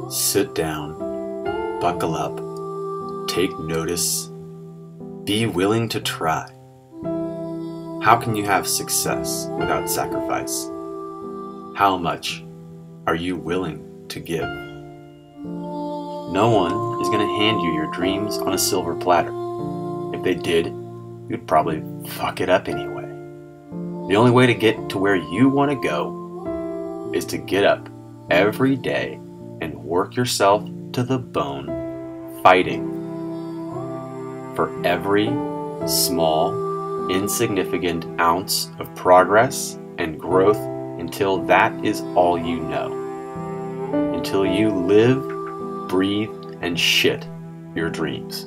Sit down, buckle up, take notice, be willing to try. How can you have success without sacrifice? How much are you willing to give? No one is going to hand you your dreams on a silver platter. If they did, you'd probably fuck it up anyway. The only way to get to where you want to go is to get up every day and work yourself to the bone, fighting for every small, insignificant ounce of progress and growth until that is all you know. Until you live, breathe, and shit your dreams.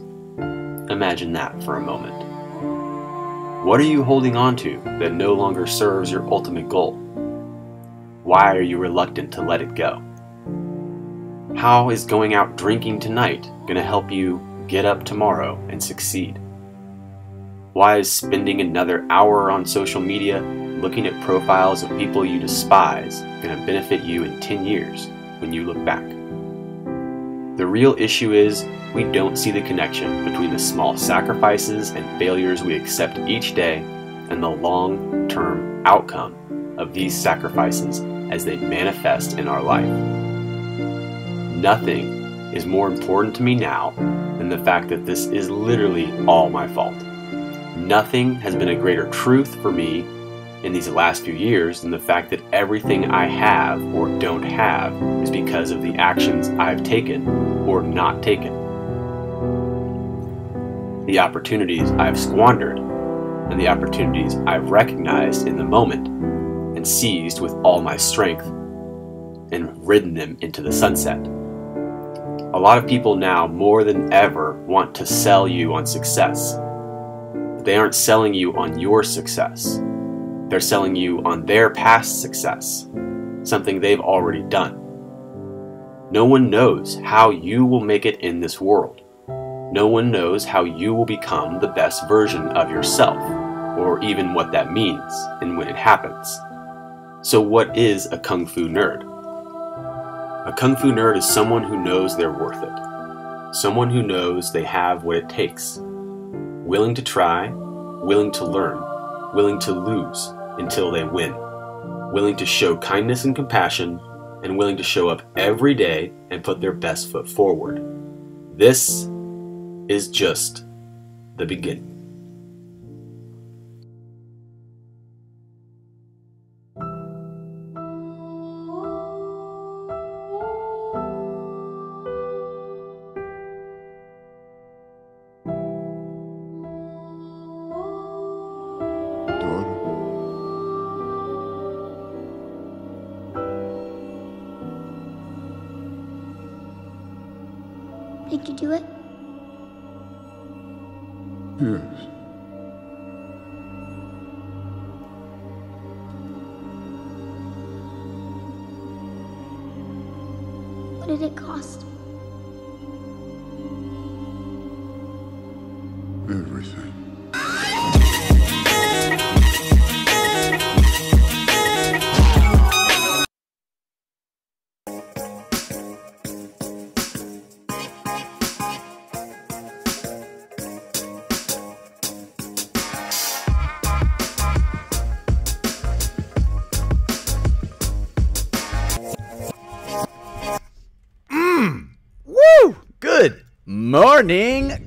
Imagine that for a moment. What are you holding on to that no longer serves your ultimate goal? Why are you reluctant to let it go? How is going out drinking tonight going to help you get up tomorrow and succeed? Why is spending another hour on social media looking at profiles of people you despise going to benefit you in 10 years when you look back? The real issue is we don't see the connection between the small sacrifices and failures we accept each day and the long-term outcome of these sacrifices as they manifest in our life. Nothing is more important to me now than the fact that this is literally all my fault. Nothing has been a greater truth for me in these last few years than the fact that everything I have or don't have is because of the actions I've taken or not taken. The opportunities I've squandered and the opportunities I've recognized in the moment and seized with all my strength and ridden them into the sunset. A lot of people now more than ever want to sell you on success. But they aren't selling you on your success. They're selling you on their past success, something they've already done. No one knows how you will make it in this world. No one knows how you will become the best version of yourself, or even what that means and when it happens. So what is a Kung Fu nerd? A Kung Fu nerd is someone who knows they're worth it. Someone who knows they have what it takes. Willing to try, willing to learn, willing to lose until they win. Willing to show kindness and compassion, and willing to show up every day and put their best foot forward. This is just the beginning. Did you do it? Yes. What did it cost? Everything.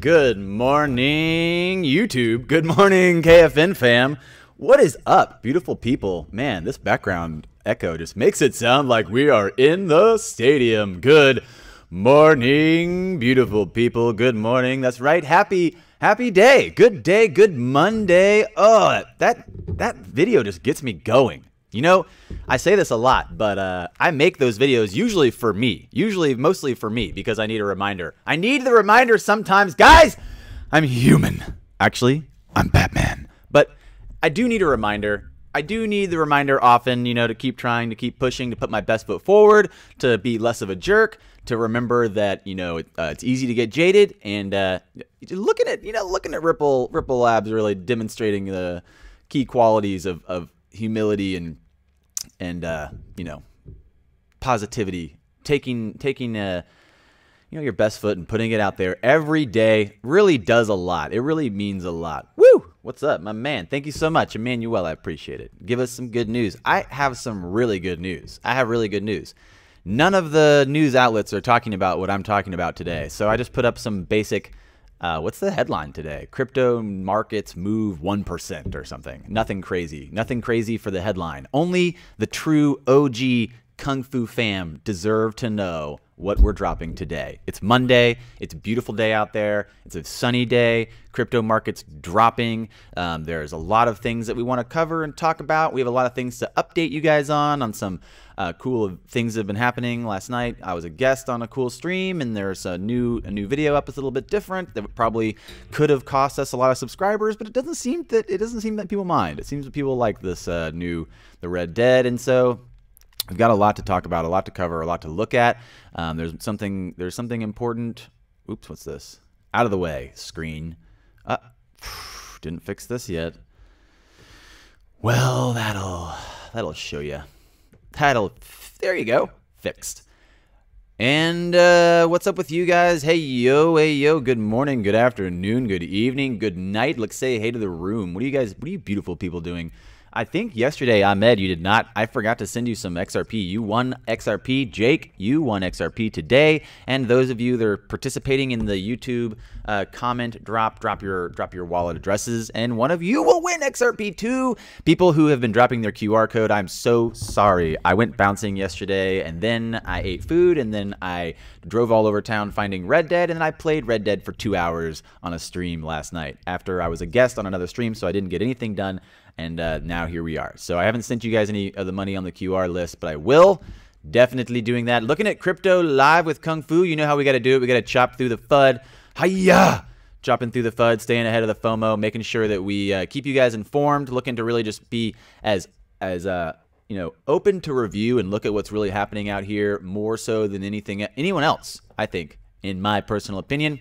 Good morning, YouTube. Good morning, KFN fam. What is up, beautiful people? Man, this background echo just makes it sound like we are in the stadium. Good morning, beautiful people. Good morning. That's right. Happy day. Good Monday. Oh, that video just gets me going. You know, I say this a lot, but I make those videos usually for me. Mostly for me, because I need a reminder. I need the reminder sometimes. Guys, I'm human. Actually, I'm Batman. But I do need a reminder. I do need the reminder often, you know, to keep trying, to keep pushing, to put my best foot forward, to be less of a jerk, to remember that, you know, it's easy to get jaded. And looking at Ripple Labs really demonstrating the key qualities of humility and you know, positivity taking your best foot and putting it out there every day really does a lot. It really means a lot. Woo! What's up, my man? Thank you so much, Emmanuel. I appreciate it. Give us some good news. I have some really good news. None of the news outlets are talking about what I'm talking about today. So I just put up some basic, what's the headline today? Crypto markets move 1% or something. Nothing crazy. Nothing crazy for the headline. Only the true OG Kung Fu fam deserve to know what we're dropping today. It's Monday. It's a beautiful day out there. It's a sunny day. Crypto markets dropping. There's a lot of things that we want to cover and talk about. We have a lot of things to update you guys on some cool things that have been happening. Last night I was a guest on a cool stream, and there's a new video up. It's a little bit different. That probably could have cost us a lot of subscribers, but it doesn't seem that people mind. It seems that people like this the Red Dead, and so we've got a lot to talk about, a lot to cover, a lot to look at. There's something important. Oops, what's this? Out of the way, screen. Didn't fix this yet. Well, that'll show you. There you go, fixed. And what's up with you guys? Hey yo, good morning, good afternoon, good evening, good night. Let's say hey to the room. What are you beautiful people doing? I think yesterday, Ahmed, you did not. I forgot to send you some XRP. You won XRP. Jake, you won XRP today. And those of you that are participating in the YouTube comment, drop your wallet addresses, and one of you will win XRP too. People who have been dropping their QR code, I'm so sorry. I went bouncing yesterday, and then I ate food, and then I drove all over town finding Red Dead, and then I played Red Dead for 2 hours on a stream last night after I was a guest on another stream, so I didn't get anything done. And now here we are. So I haven't sent you guys any of the money on the QR list, but I will. Definitely doing that. Looking at crypto live with Kung Fu. You know how we got to do it. We got to chop through the FUD. Hiya! Chopping through the FUD, staying ahead of the FOMO, making sure that we keep you guys informed, looking to really just be as open to review and look at what's really happening out here more so than anyone else, I think, in my personal opinion.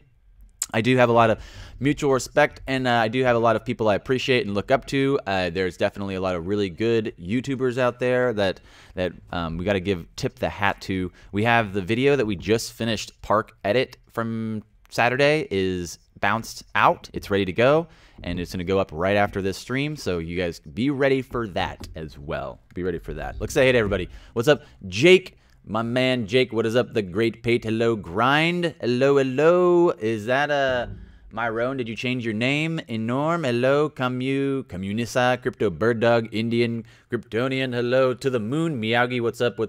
I do have a lot of mutual respect, and I do have a lot of people I appreciate and look up to. There's definitely a lot of really good YouTubers out there that we got to tip the hat to. We have the video that we just finished, Park Edit from Saturday, is bounced out. It's ready to go, and it's going to go up right after this stream, so you guys be ready for that as well. Be ready for that. Let's say hey to everybody. What's up, Jake? My man Jake, what is up? The Great Pate, hello, Grind, hello. Is that Myron? Did you change your name? Enorm, hello, Communisa, Crypto Bird Dog, Indian, Kryptonian, hello, to the moon, Miyagi, what's up?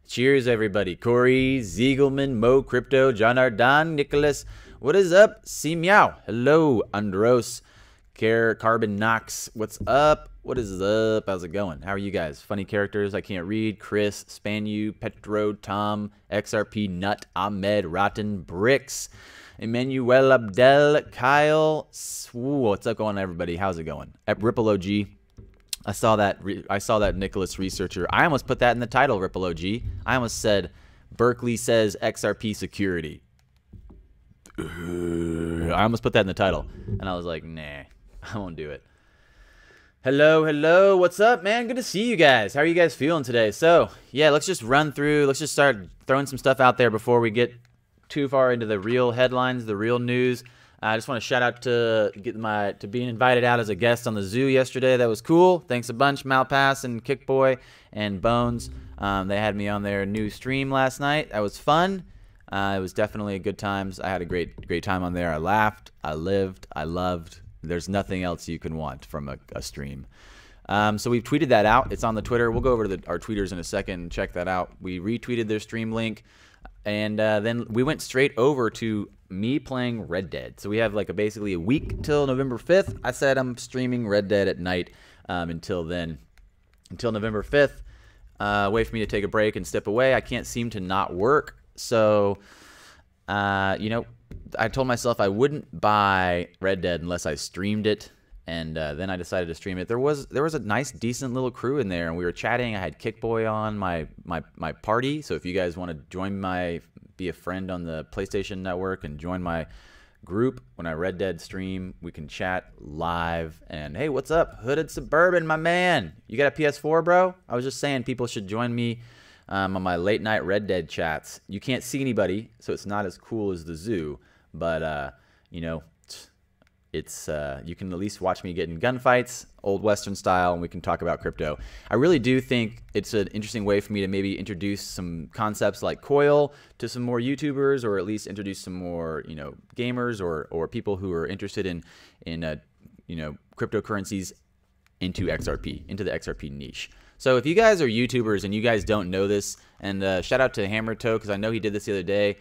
Cheers, everybody. Corey, Ziegelman, Mo Crypto, John Ardan, Nicholas, what is up? C Meow, hello, Andros, Carbon Knox, what's up? What is up? How's it going? How are you guys? Funny characters I can't read. Chris, Spanu, Petro, Tom, XRP, Nut, Ahmed, Rotten, Bricks, Emmanuel, Abdel, Kyle. What's up going on, everybody? How's it going? At Ripple OG. I saw that Nicholas researcher. I almost put that in the title, Ripple OG. I almost said Berkeley says XRP security. I almost put that in the title, and I was like, nah, I won't do it. Hello, what's up, man? Good to see you guys. How are you guys feeling today? So, yeah, let's just start throwing some stuff out there before we get too far into the real headlines, the real news. I just want to shout out to being invited out as a guest on the zoo yesterday. That was cool. Thanks a bunch, Malpass and Kickboy and Bones. They had me on their new stream last night. That was fun. It was definitely a good times. I had a great time on there. I laughed, I lived, I loved. There's nothing else you can want from a stream. So we've tweeted that out. It's on the Twitter. We'll go over to our tweeters in a second and check that out. We retweeted their stream link, and then we went straight over to me playing Red Dead. So we have basically a week till November 5th. I said I'm streaming Red Dead at night until then, until November 5th. Way for me to take a break and step away. I can't seem to not work. So, I told myself I wouldn't buy Red Dead unless I streamed it, and then I decided to stream it. There was a nice, decent little crew in there, and we were chatting. I had Kickboy on my party, so if you guys want to join be a friend on the PlayStation Network and join my group when I Red Dead stream, we can chat live. And hey, what's up, Hooded Suburban, my man? You got a PS4, bro? I was just saying people should join me on my late night Red Dead chats. You can't see anybody, so it's not as cool as the zoo, but you know, it's you can at least watch me get in gunfights, old Western style, and we can talk about crypto. I really do think it's an interesting way for me to maybe introduce some concepts like coil to some more YouTubers, or at least introduce some more, you know, gamers or people who are interested in you know, cryptocurrencies into XRP, into the XRP niche. So if you guys are YouTubers and you guys don't know this, and shout out to Hammertoe, because I know he did this the other day,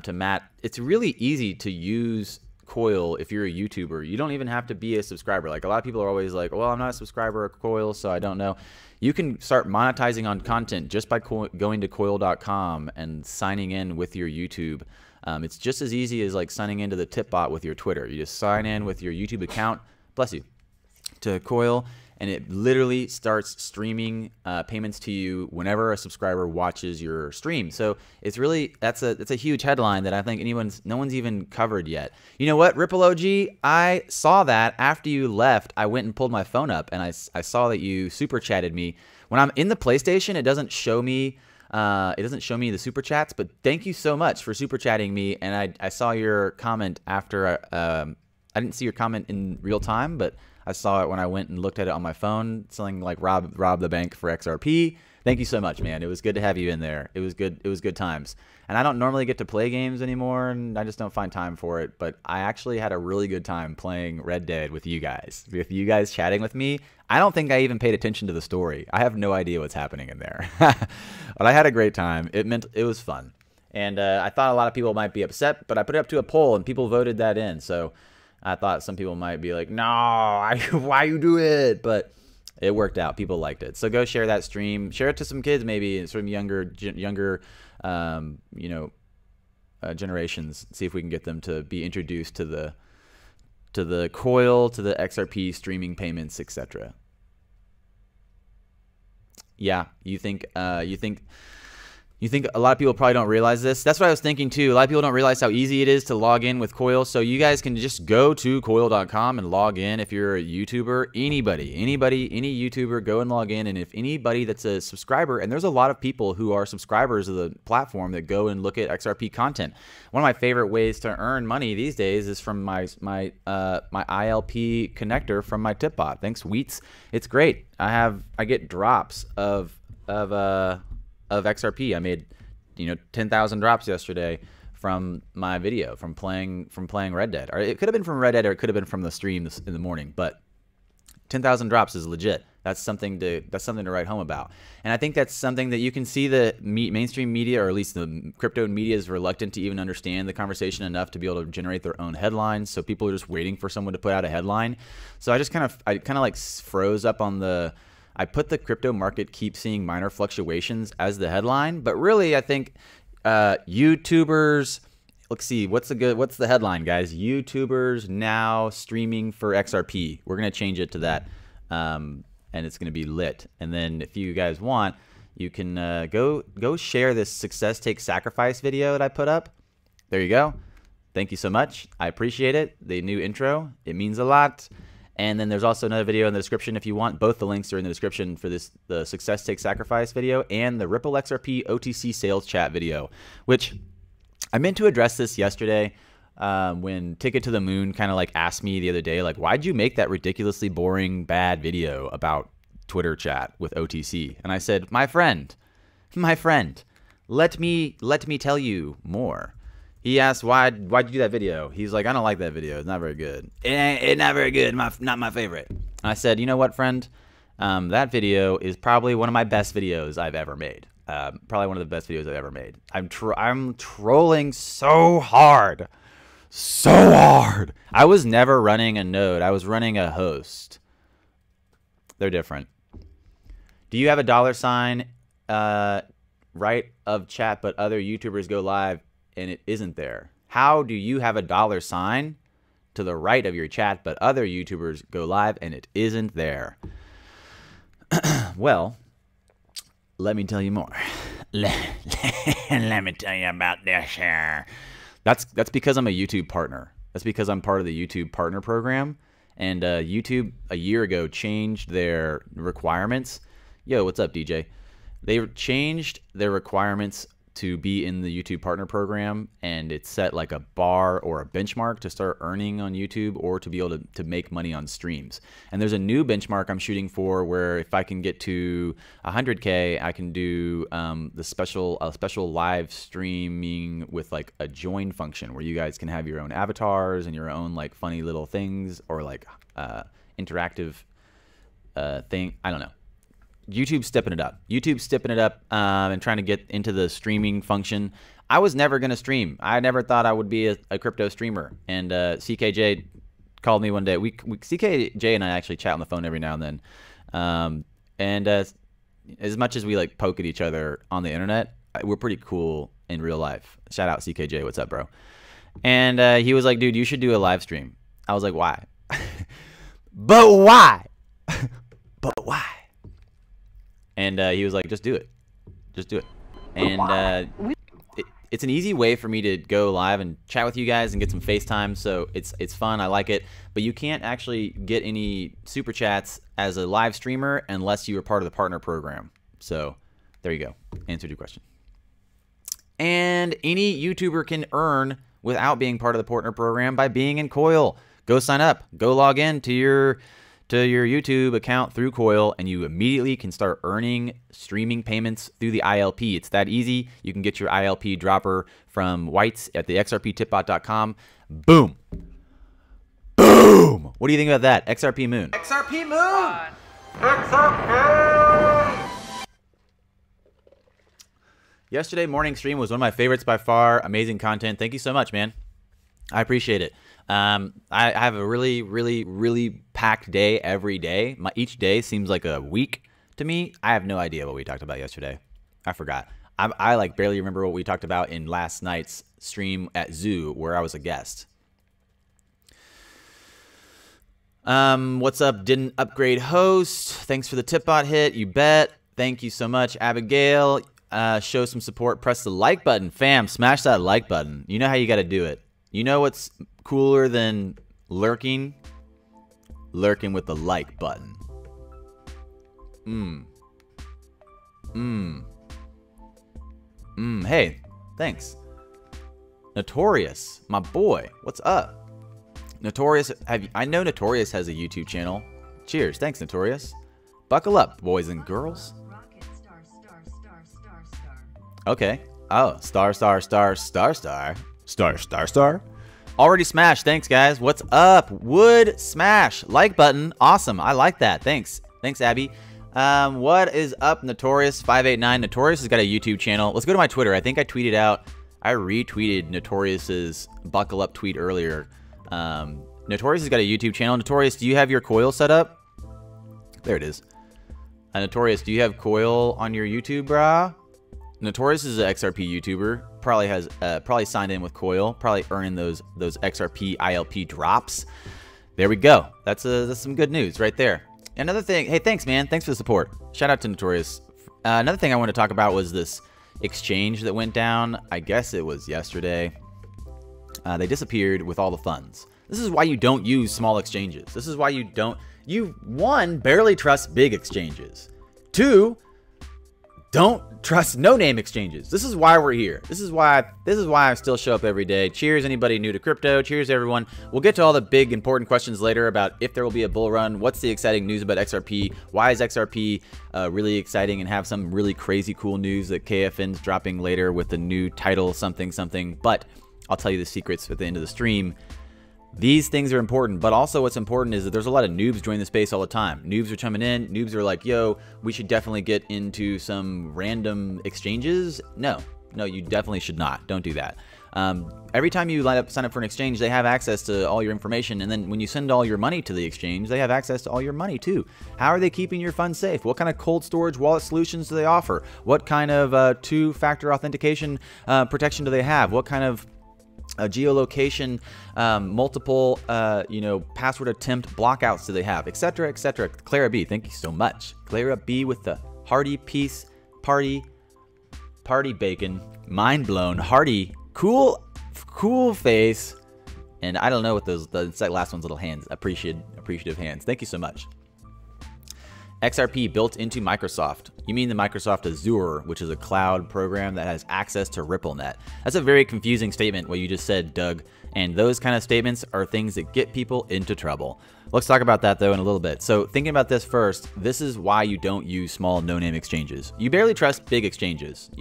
to Matt, it's really easy to use Coil if you're a YouTuber. You don't even have to be a subscriber. Like, a lot of people are always like, well, I'm not a subscriber of Coil, so I don't know. You can start monetizing on content just by going to coil.com and signing in with your YouTube. It's just as easy as like signing into the tip bot with your Twitter. You just sign in with your YouTube account, bless you, to Coil, and it literally starts streaming payments to you whenever a subscriber watches your stream. So it's really, that's a huge headline that I think no one's even covered yet. You know what, Ripple OG, I saw that after you left. I went and pulled my phone up, and I saw that you super chatted me. When I'm in the PlayStation, it doesn't show me the super chats, but thank you so much for super chatting me. And I saw your comment after. I didn't see your comment in real time, but I saw it when I went and looked at it on my phone, something like rob the bank for XRP. Thank you so much, man. It was good to have you in there. It was good. It was good times. And I don't normally get to play games anymore, and I just don't find time for it. But I actually had a really good time playing Red Dead with you guys. With you guys chatting with me. I don't think I even paid attention to the story. I have no idea what's happening in there. But I had a great time. It was fun. And I thought a lot of people might be upset, but I put it up to a poll, and people voted that in. So I thought some people might be like, no, why you do it? But it worked out. People liked it. So go share that stream. Share it to some kids, maybe some younger you know, generations. See if we can get them to be introduced to the coil, to the XRP streaming payments, etc. Yeah, you think a lot of people probably don't realize this. That's what I was thinking too. A lot of people don't realize how easy it is to log in with Coil. So you guys can just go to coil.com and log in. If you're a YouTuber, any YouTuber, go and log in. And if anybody that's a subscriber, and there's a lot of people who are subscribers of the platform that go and look at XRP content. One of my favorite ways to earn money these days is from my ILP connector from my tip bot. Thanks, Wheats. It's great. I get drops of XRP. I made, you know, 10,000 drops yesterday from my video, from playing Red Dead. Or it could have been from Red Dead, or it could have been from the stream in the morning. But 10,000 drops is legit. That's something to write home about. And I think that's something that you can see the mainstream media, or at least the crypto media, is reluctant to even understand the conversation enough to be able to generate their own headlines. So people are just waiting for someone to put out a headline. So I kind of like froze up on the. I put the crypto market keep seeing minor fluctuations as the headline, but really I think YouTubers, let's see, what's the headline, guys? YouTubers now streaming for XRP. We're going to change it to that, and it's going to be lit. And then if you guys want, you can go share this Success Takes Sacrifice video that I put up. There you go. Thank you so much. I appreciate it. The new intro, it means a lot. And then there's also another video in the description if you want. Both the links are in the description for the Success Takes Sacrifice video and the Ripple XRP OTC sales chat video, which I meant to address this yesterday when Ticket to the Moon kind of like asked me the other day, like, why'd you make that ridiculously boring, bad video about Twitter chat with OTC? And I said, my friend, let me tell you more. He asked, why'd you do that video? He's like, I don't like that video. It's not very good. It's not very good. Not my favorite. And I said, you know what, friend? That video is probably one of my best videos I've ever made. Probably one of the best videos I've ever made. I'm trolling so hard. So hard. I was never running a node. I was running a host. They're different. Do you have a $sign right of chat, but other YouTubers go live and it isn't there? How do you have a $sign to the right of your chat, but other YouTubers go live and it isn't there? Well, let me tell you more. Let me tell you about this here. That's because I'm a YouTube partner. That's because I'm part of the YouTube partner program. And YouTube a year ago changed their requirements. Yo, what's up, DJ? They changed their requirements to be in the YouTube Partner Program, and it's set like a bar or a benchmark to start earning on YouTube or to be able to make money on streams. And there's a new benchmark I'm shooting for where if I can get to 100K, I can do a special live streaming with like a join function where you guys can have your own avatars and your own like funny little things or like interactive thing. I don't know. YouTube's stepping it up. YouTube's stepping it up and trying to get into the streaming function. I was never going to stream. I never thought I would be a crypto streamer. And CKJ called me one day. CKJ and I actually chat on the phone every now and then. As much as we like poke at each other on the internet, we're pretty cool in real life. Shout out CKJ. What's up, bro? And he was like, dude, you should do a live stream. I was like, why? But why? But why? And he was like, just do it. Just do it. And it's an easy way for me to go live and chat with you guys and get some FaceTime. So it's fun. I like it. But you can't actually get any super chats as a live streamer unless you are part of the partner program. So there you go. Answered your question. And any YouTuber can earn without being part of the partner program by being in Coil. Go sign up. Go log in to your YouTube account through Coil, and you immediately can start earning streaming payments through the ILP. It's that easy. You can get your ILP dropper from Whites at the xrptipbot.com. Boom. Boom. What do you think about that? XRP Moon. XRP Moon. XRP. Yesterday morning stream was one of my favorites by far. Amazing content. Thank you so much, man. I appreciate it. I have a really, really, really packed day every day. Each day seems like a week to me. I have no idea what we talked about yesterday. I forgot. I like barely remember what we talked about in last night's stream at Zoo where I was a guest. What's up? Didn't upgrade host. Thanks for the Tipbot hit. You bet. Thank you so much, Abigail. Show some support. Press the like button. Fam, smash that like button. You know how you got to do it. You know what's cooler than lurking? Lurking with the like button. Hey, thanks. Notorious, my boy. What's up? Notorious, I know Notorious has a YouTube channel. Cheers. Thanks, Notorious. Buckle up, boys and girls. Okay. Oh, star. Already smashed. Thanks, guys. What's up? Wood smash. Like button. Awesome. I like that. Thanks. Thanks, Abby. What is up, Notorious589? Notorious has got a YouTube channel. Let's go to my Twitter. I think I retweeted Notorious's buckle up tweet earlier. Notorious has got a YouTube channel. Notorious, do you have your Coil set up? There it is. Notorious, do you have Coil on your YouTube, brah? Notorious is an XRP YouTuber. Probably has signed in with Coil. Probably earning those XRP ILP drops. There we go. That's some good news right there. Another thing. Hey, thanks, man. Thanks for the support. Shout out to Notorious. Another thing I want to talk about was this exchange that went down. I guess it was yesterday. They disappeared with all the funds. This is why you don't use small exchanges. This is why you don't. You, one, barely trust big exchanges. Two, don't trust no-name exchanges. This is why we're here. This is why I still show up every day. Cheers, anybody new to crypto. Cheers, everyone. We'll get to all the big important questions later about if there will be a bull run. What's the exciting news about XRP? Why is XRP really exciting, and have some really crazy cool news that KFN's dropping later with the new title something. But I'll tell you the secrets at the end of the stream. These things are important, but also what's important is that there's a lot of noobs joining the space all the time. Noobs are coming in. Noobs are like, yo, we should definitely get into some random exchanges. No, you definitely should not. Don't do that. Every time you sign up for an exchange, they have access to all your information. And then when you send all your money to the exchange, they have access to all your money too. How are they keeping your funds safe? What kind of cold storage wallet solutions do they offer? What kind of two-factor authentication protection do they have? What kind of geolocation, multiple, password attempt blockouts do they have, etc., etc. Clara B, thank you so much. Clara B with the hearty peace, party bacon, mind blown, hearty, cool face, and I don't know what the last one's little hands, appreciative hands. Thank you so much. XRP built into Microsoft. You mean the Microsoft Azure, which is a cloud program that has access to RippleNet. That's a very confusing statement, what you just said, Doug. And those kind of statements are things that get people into trouble. Let's talk about that, though, in a little bit. So thinking about this first, this is why you don't use small no-name exchanges. You barely trust big exchanges.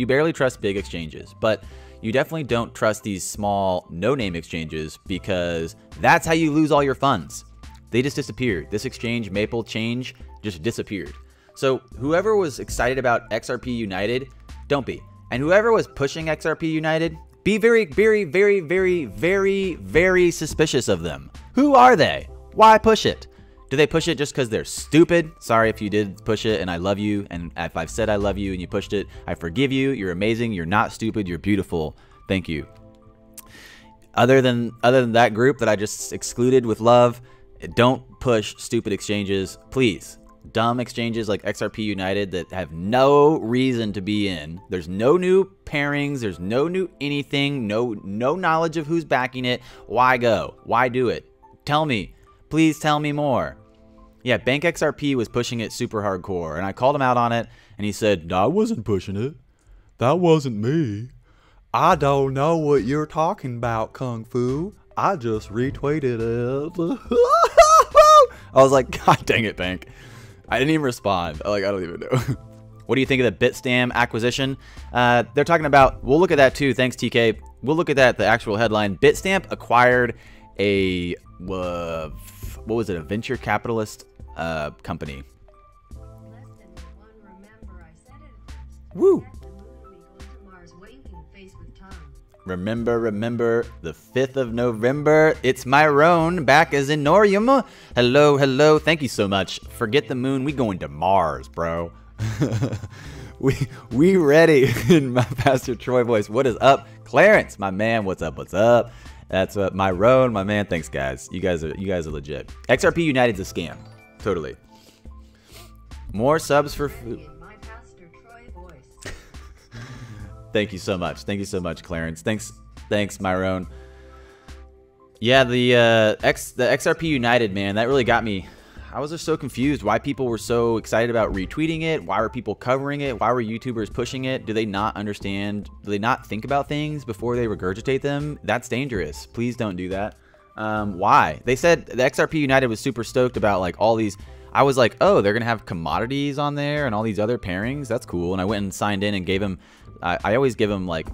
But you definitely don't trust these small no-name exchanges because that's how you lose all your funds. They just disappeared. This exchange, Maple Change, just disappeared. So whoever was excited about XRP United, don't be. And whoever was pushing XRP United, be very, very, very, very, very, very suspicious of them. Who are they? Why push it? Do they push it just because they're stupid? Sorry if you did push it and I love you. And if I've said I love you and you pushed it, I forgive you. You're amazing. You're not stupid. You're beautiful. Thank you. Other than that group that I just excluded with love, don't push stupid exchanges, please. Dumb exchanges like XRP United that have no reason to be in. There's no new pairings. There's no new anything. No knowledge of who's backing it. Why go? Why do it? Tell me. Please tell me more. Yeah, Bank XRP was pushing it super hardcore, and I called him out on it, and he said, "I wasn't pushing it. That wasn't me. I don't know what you're talking about, Kung Fu. I just retweeted it." I was like, God dang it, Bank. I didn't even respond. I don't even know. What do you think of the Bitstamp acquisition? They're talking about, we'll look at that too. Thanks, TK. We'll look at that, the actual headline. Bitstamp acquired a, what was it, a venture capitalist company. Woo! Remember, the 5th of November. It's Myron, back as in Norium. Hello. Thank you so much. Forget the moon. We going to Mars, bro. we ready in my Pastor Troy voice. What is up? Clarence, my man, what's up? That's Myron, my man. Thanks, guys. You guys are legit. XRP United's a scam. Totally. More subs for food. Thank you so much, Clarence. Thanks, Myron. Yeah, the XRP United, man, that really got me. I was just so confused why people were so excited about retweeting it. Why were people covering it? Why were YouTubers pushing it? Do they not understand? Do they not think about things before they regurgitate them? That's dangerous. Please don't do that. Why? They said the XRP United was super stoked about like all these. I was like, oh, they're gonna have commodities on there and all these other pairings. That's cool. And I went and signed in and gave them. I always give them like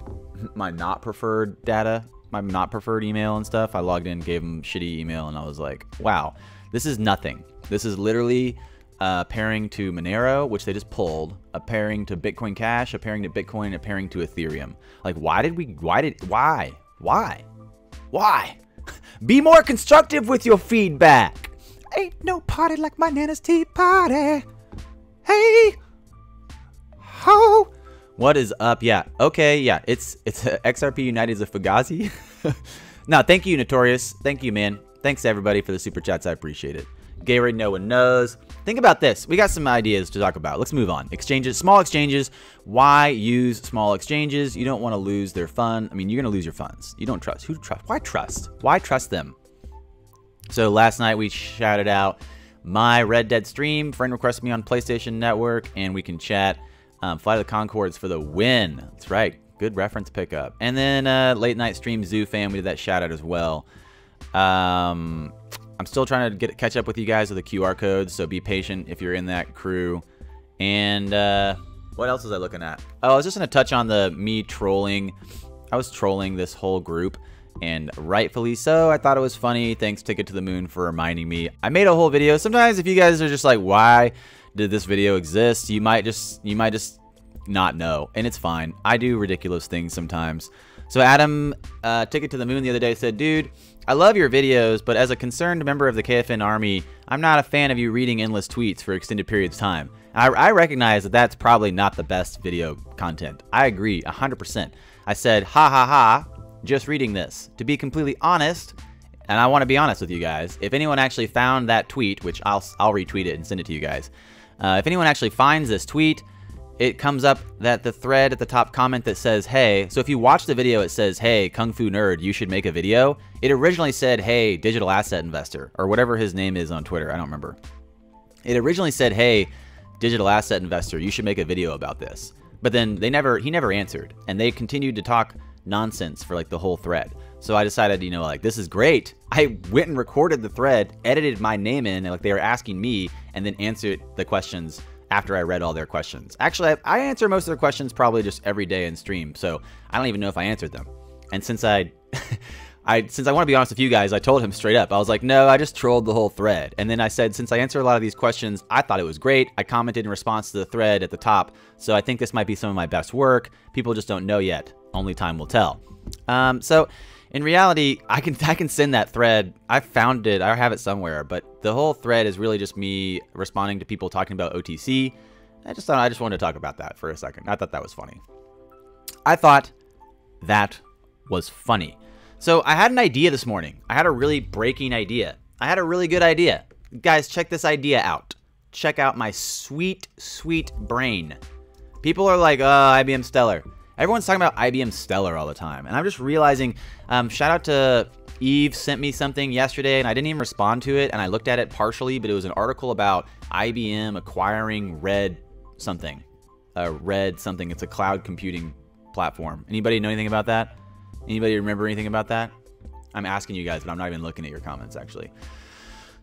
my not preferred data, my not preferred email and stuff. I logged in, gave them shitty email, and I was like, wow, this is nothing. This is literally a pairing to Monero, which they just pulled, a pairing to Bitcoin Cash, a pairing to Bitcoin, a pairing to Ethereum. Like, why? Be more constructive with your feedback. Ain't no party like my Nana's tea party. Hey, ho. What is up? Yeah. Okay. Yeah. It's XRP United is a Fugazi. No, thank you, Notorious. Thank you, man. Thanks to everybody for the super chats. I appreciate it. Gatorade, no one knows. Think about this. We got some ideas to talk about. Let's move on. Exchanges, small exchanges. Why use small exchanges? You don't want to lose their fun. I mean, you're going to lose your funds. You don't trust. Who to trust? Why trust? Why trust them? So last night we shouted out my Red Dead stream. Friend requested me on PlayStation Network, and we can chat. Fly to the Concords for the win. That's right. Good reference pickup. And then late night stream Zoo Fam. We did that shout out as well. I'm still trying to catch up with you guys with the QR code, so be patient if you're in that crew. And what else was I looking at? Oh, I was just going to touch on me trolling. I was trolling this whole group, and rightfully so. I thought it was funny. Thanks, Ticket to the Moon, for reminding me. I made a whole video. Sometimes if you guys are just like, why did this video exist? You might just not know, and it's fine. I do ridiculous things sometimes. So Adam, Ticket to the Moon, the other day said, dude, I love your videos, but as a concerned member of the KFN Army, I'm not a fan of you reading endless tweets for extended periods of time. I recognize that that's probably not the best video content. I agree 100%. I said, ha ha ha, just reading this. To be completely honest, and I want to be honest with you guys, if anyone actually found that tweet, which I'll retweet it and send it to you guys. If anyone actually finds this tweet, it comes up that the thread at the top comment that says, hey, so if you watch the video, it says, hey, Kung Fu Nerd, you should make a video. It originally said, hey, digital asset investor, or whatever his name is on Twitter. I don't remember. It originally said, hey, digital asset investor. You should make a video about this. But then he never answered, and they continued to talk nonsense for like the whole thread. So I decided, you know, like, this is great. I went and recorded the thread, edited my name in, and like they were asking me, and then answered the questions after I read all their questions. Actually, I answer most of their questions probably just every day in stream, so I don't even know if I answered them. And since I since I want to be honest with you guys, I told him straight up. I was like, no, I just trolled the whole thread. And then I said, since I answered a lot of these questions, I thought it was great. I commented in response to the thread at the top. So I think this might be some of my best work. People just don't know yet. Only time will tell. So in reality, I can send that thread. I found it. I have it somewhere. But the whole thread is really just me responding to people talking about OTC. I just wanted to talk about that for a second. I thought that was funny. I thought that was funny. So I had an idea this morning. I had a really breaking idea. I had a really good idea. Guys, check this idea out. Check out my sweet, sweet brain. People are like, IBM Stellar. Everyone's talking about IBM Stellar all the time. And I'm just realizing, shout out to Eve, sent me something yesterday and I didn't even respond to it. And I looked at it partially, but it was an article about IBM acquiring Red something. It's a cloud computing platform. Anybody know anything about that? Anybody remember anything about that? I'm asking you guys, but I'm not even looking at your comments, actually.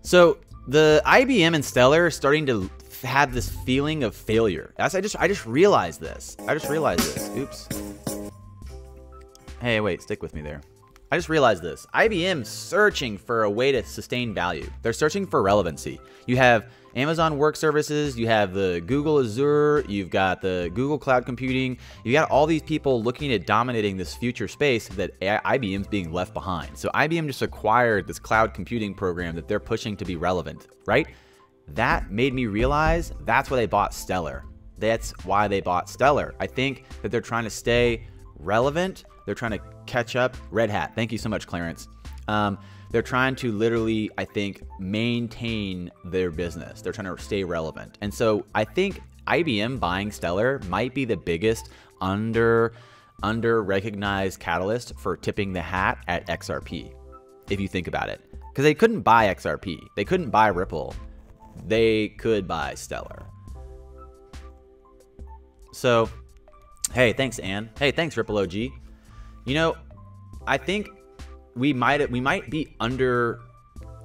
So the IBM and Stellar are starting to have this feeling of failure. I just realized this. Oops. Hey, wait, stick with me there. I just realized this. IBM's searching for a way to sustain value. They're searching for relevancy. You have Amazon Work Services, you have the Google Azure, you've got the Google Cloud Computing, you got all these people looking at dominating this future space that IBM's being left behind. So IBM just acquired this cloud computing program that they're pushing to be relevant, right? That made me realize that's why they bought Stellar. That's why they bought Stellar. I think that they're trying to stay relevant. They're trying to catch up. Red Hat. Thank you so much, Clarence. They're trying to literally, I think, maintain their business. They're trying to stay relevant. And so I think IBM buying Stellar might be the biggest under-recognized catalyst for tipping the hat at XRP, if you think about it. Because they couldn't buy XRP. They couldn't buy Ripple. They could buy Stellar. So, hey, thanks, Ann. Hey, thanks, Ripple OG. You know, I think we might be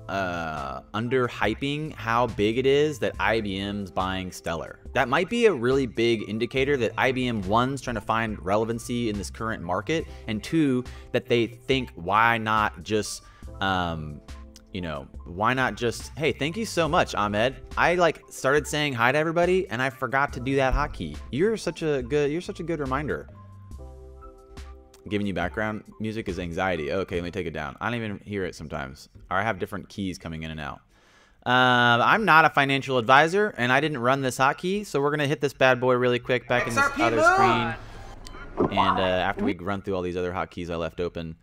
hyping how big it is that IBM's buying Stellar. That might be a really big indicator that IBM, one's trying to find relevancy in this current market, and two, that they think, why not just, hey, thank you so much, Ahmed. I started saying hi to everybody and I forgot to do that hotkey. You're such a good reminder. Giving you background music is anxiety. Okay, let me take it down. I don't even hear it sometimes. Or I have different keys coming in and out. I'm not a financial advisor, and I didn't run this hotkey, so we're going to hit this bad boy really quick back in this other screen. And after we run through all these other hotkeys I left open.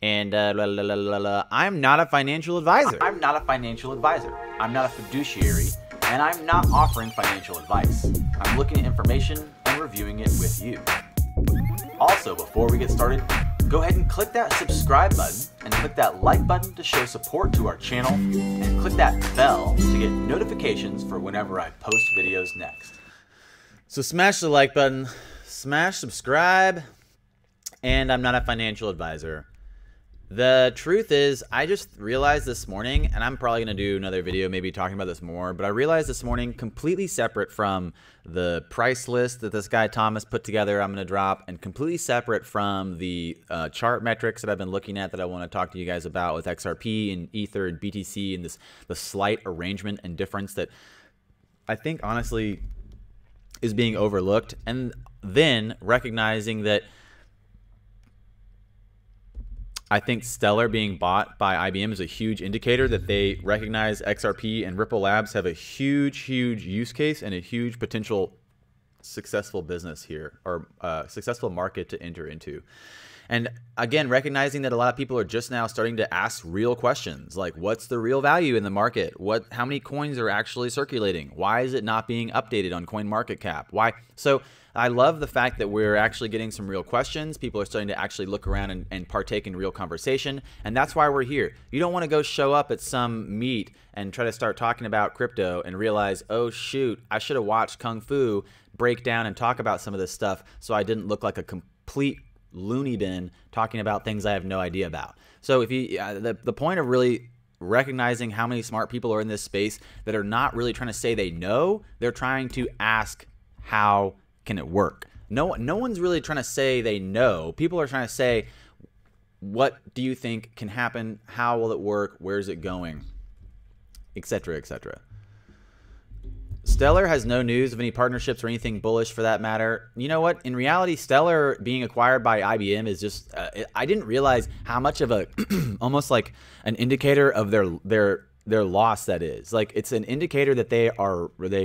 And I'm not a financial advisor. I'm not a financial advisor. I'm not a fiduciary, and I'm not offering financial advice. I'm looking at information and reviewing it with you. Also, before we get started, go ahead and click that subscribe button and click that like button to show support to our channel, and click that bell to get notifications for whenever I post videos next. So smash the like button, smash subscribe, and I'm not a financial advisor. The truth is, I just realized this morning, and I'm probably going to do another video maybe talking about this more, but I realized this morning, completely separate from the price list that this guy Thomas put together, I'm going to drop, and completely separate from the chart metrics that I've been looking at that I want to talk to you guys about with XRP and Ether and BTC and the slight arrangement and difference that I think honestly is being overlooked, and then recognizing that I think Stellar being bought by IBM is a huge indicator that they recognize XRP and Ripple Labs have a huge, huge use case and a huge potential successful business here, or successful market to enter into. And again, recognizing that a lot of people are just now starting to ask real questions, like what's the real value in the market? How many coins are actually circulating? Why is it not being updated on CoinMarketCap? Why? So I love the fact that we're actually getting some real questions. People are starting to actually look around and partake in real conversation. And that's why we're here. You don't want to go show up at some meet and try to start talking about crypto and realize, oh shoot, I should have watched Kung Fu break down and talk about some of this stuff so I didn't look like a complete loony bin talking about things I have no idea about. So if you, the point of really recognizing how many smart people are in this space that are not really trying to say they know, they're trying to ask how can it work. No one's really trying to say they know. People are trying to say, what do you think can happen? How will it work? Where's it going? Etc. etc. Stellar has no news of any partnerships or anything bullish for that matter. You know what? In reality, Stellar being acquired by IBM is just, I didn't realize how much of a, almost like an indicator of their loss that is. Like it's an indicator that they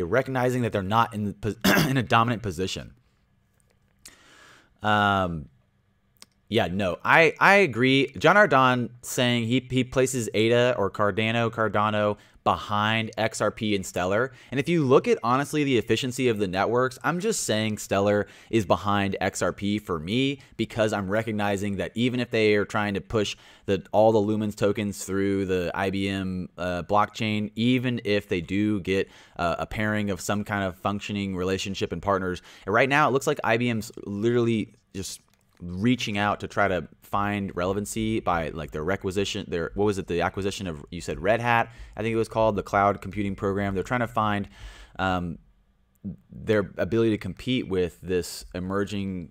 recognizing that they're not in in a dominant position. Yeah, no, I agree. John Ardon saying he places ADA or Cardano behind XRP and Stellar. And if you look at honestly the efficiency of the networks, I'm just saying Stellar is behind XRP for me because I'm recognizing that even if they are trying to push all the Lumens tokens through the IBM blockchain, even if they do get a pairing of some kind of functioning relationship and partners, and right now it looks like IBM's literally just reaching out to try to find relevancy by like their requisition, what was it, the acquisition of, you said Red Hat, I think it was called, the cloud computing program. They're trying to find their ability to compete with this emerging,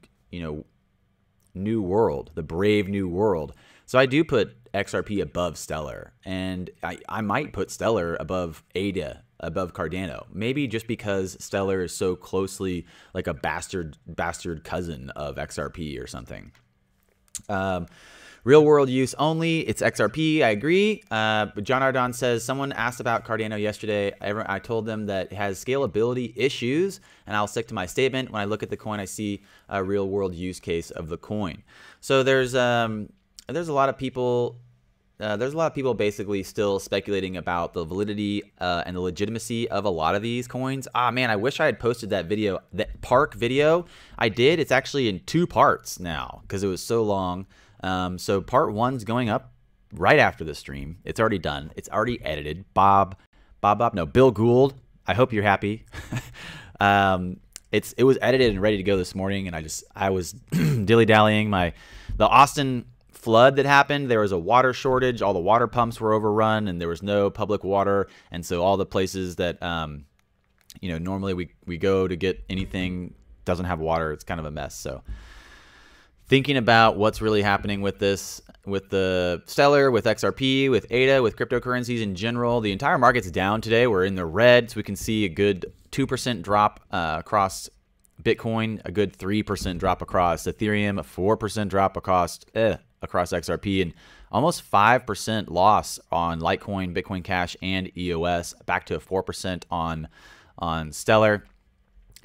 new world, the brave new world. So I do put XRP above Stellar, and I might put Stellar above ADA, above Cardano, maybe just because Stellar is so closely like a bastard cousin of XRP or something. Real world use only, it's XRP, I agree. But John Ardon says, someone asked about Cardano yesterday. I told them that it has scalability issues, and I'll stick to my statement. When I look at the coin, I see a real world use case of the coin. So there's a lot of people basically still speculating about the validity and the legitimacy of a lot of these coins. Ah, man, I wish I had posted that video, that Park video. I did. It's actually in 2 parts now because it was so long. So part 1's going up right after the stream. It's already done. It's already edited. Bill Gould, I hope you're happy. It was edited and ready to go this morning, and I was dilly-dallying. The Austin flood that happened, there was a water shortage, all the water pumps were overrun, and there was no public water, and so all the places that normally we go to get anything doesn't have water. It's kind of a mess. So thinking about what's really happening with this, with the Stellar, with XRP, with ADA, with cryptocurrencies in general, the entire market's down today. We're in the red, so we can see a good 2% drop across Bitcoin, a good 3% drop across Ethereum, a 4% drop across XRP, and almost 5% loss on Litecoin, Bitcoin Cash, and EOS, back to a 4% on Stellar.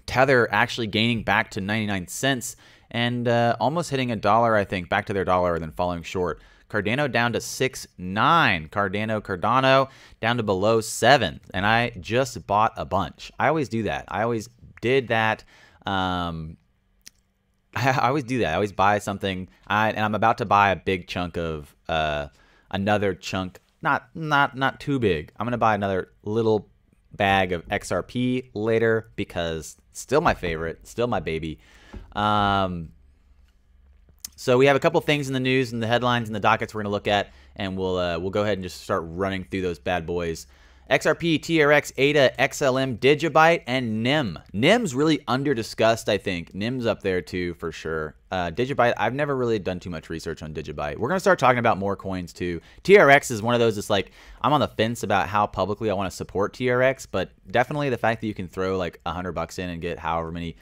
Tether actually gaining back to 99 cents and almost hitting $1, I think, back to their dollar, and then falling short. Cardano down to 6.9. Cardano down to below 7. And I just bought a bunch. I always do that. I always did that. I always do that. I always buy something, and I'm about to buy a big chunk of another chunk. Not too big. I'm gonna buy another little bag of XRP later because still my favorite, still my baby. So we have a couple things in the news and the headlines and the dockets we're gonna look at, and we'll go ahead and just start running through those bad boys. XRP, TRX, ADA, XLM, Digibyte, and NIM. NIM's really under-discussed, I think. NIM's up there, too, for sure. Digibyte, I've never really done too much research on Digibyte. We're going to start talking about more coins, too. TRX is one of those that's like, I'm on the fence about how publicly I want to support TRX, but definitely the fact that you can throw like $100 in and get however many,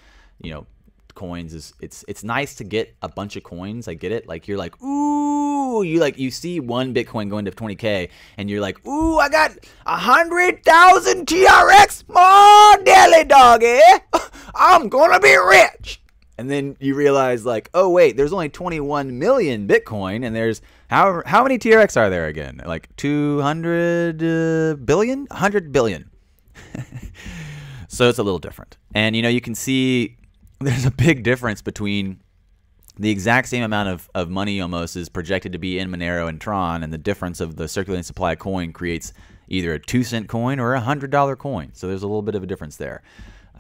coins is, it's nice to get a bunch of coins. I get it. Like, you're like, ooh, you see one Bitcoin going to 20K and you're like, ooh, I got 100,000 TRX more daily, doggy. I'm gonna be rich. And then you realize, like, oh, wait, there's only 21 million Bitcoin, and there's how many TRX are there again? Like 200 billion? 100 billion. So it's a little different. And, you know, you can see there's a big difference between the exact same amount of money almost is projected to be in Monero and Tron, and the difference of the circulating supply of coin creates either a 2-cent coin or a $100 coin. So there's a little bit of a difference there.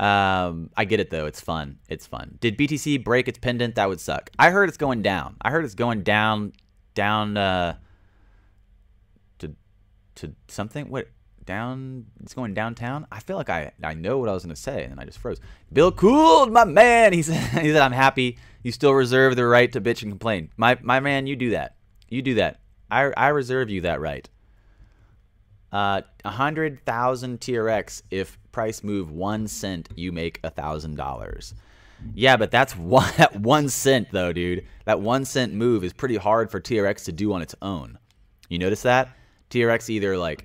I get it though. It's fun. It's fun. Did BTC break its pendant? That would suck. I heard it's going down. I heard it's going down to something. What? Down? It's going downtown. I feel like I know what I was going to say, and I just froze. Bill Cooled, my man. He said I'm happy. You still reserve the right to bitch and complain. My man, you do that. You do that. I reserve you that right. 100,000 TRX. If price move 1 cent, you make $1,000. Yeah, but that's that 1 cent though, dude. That 1 cent move is pretty hard for TRX to do on its own. You notice that? TRX either like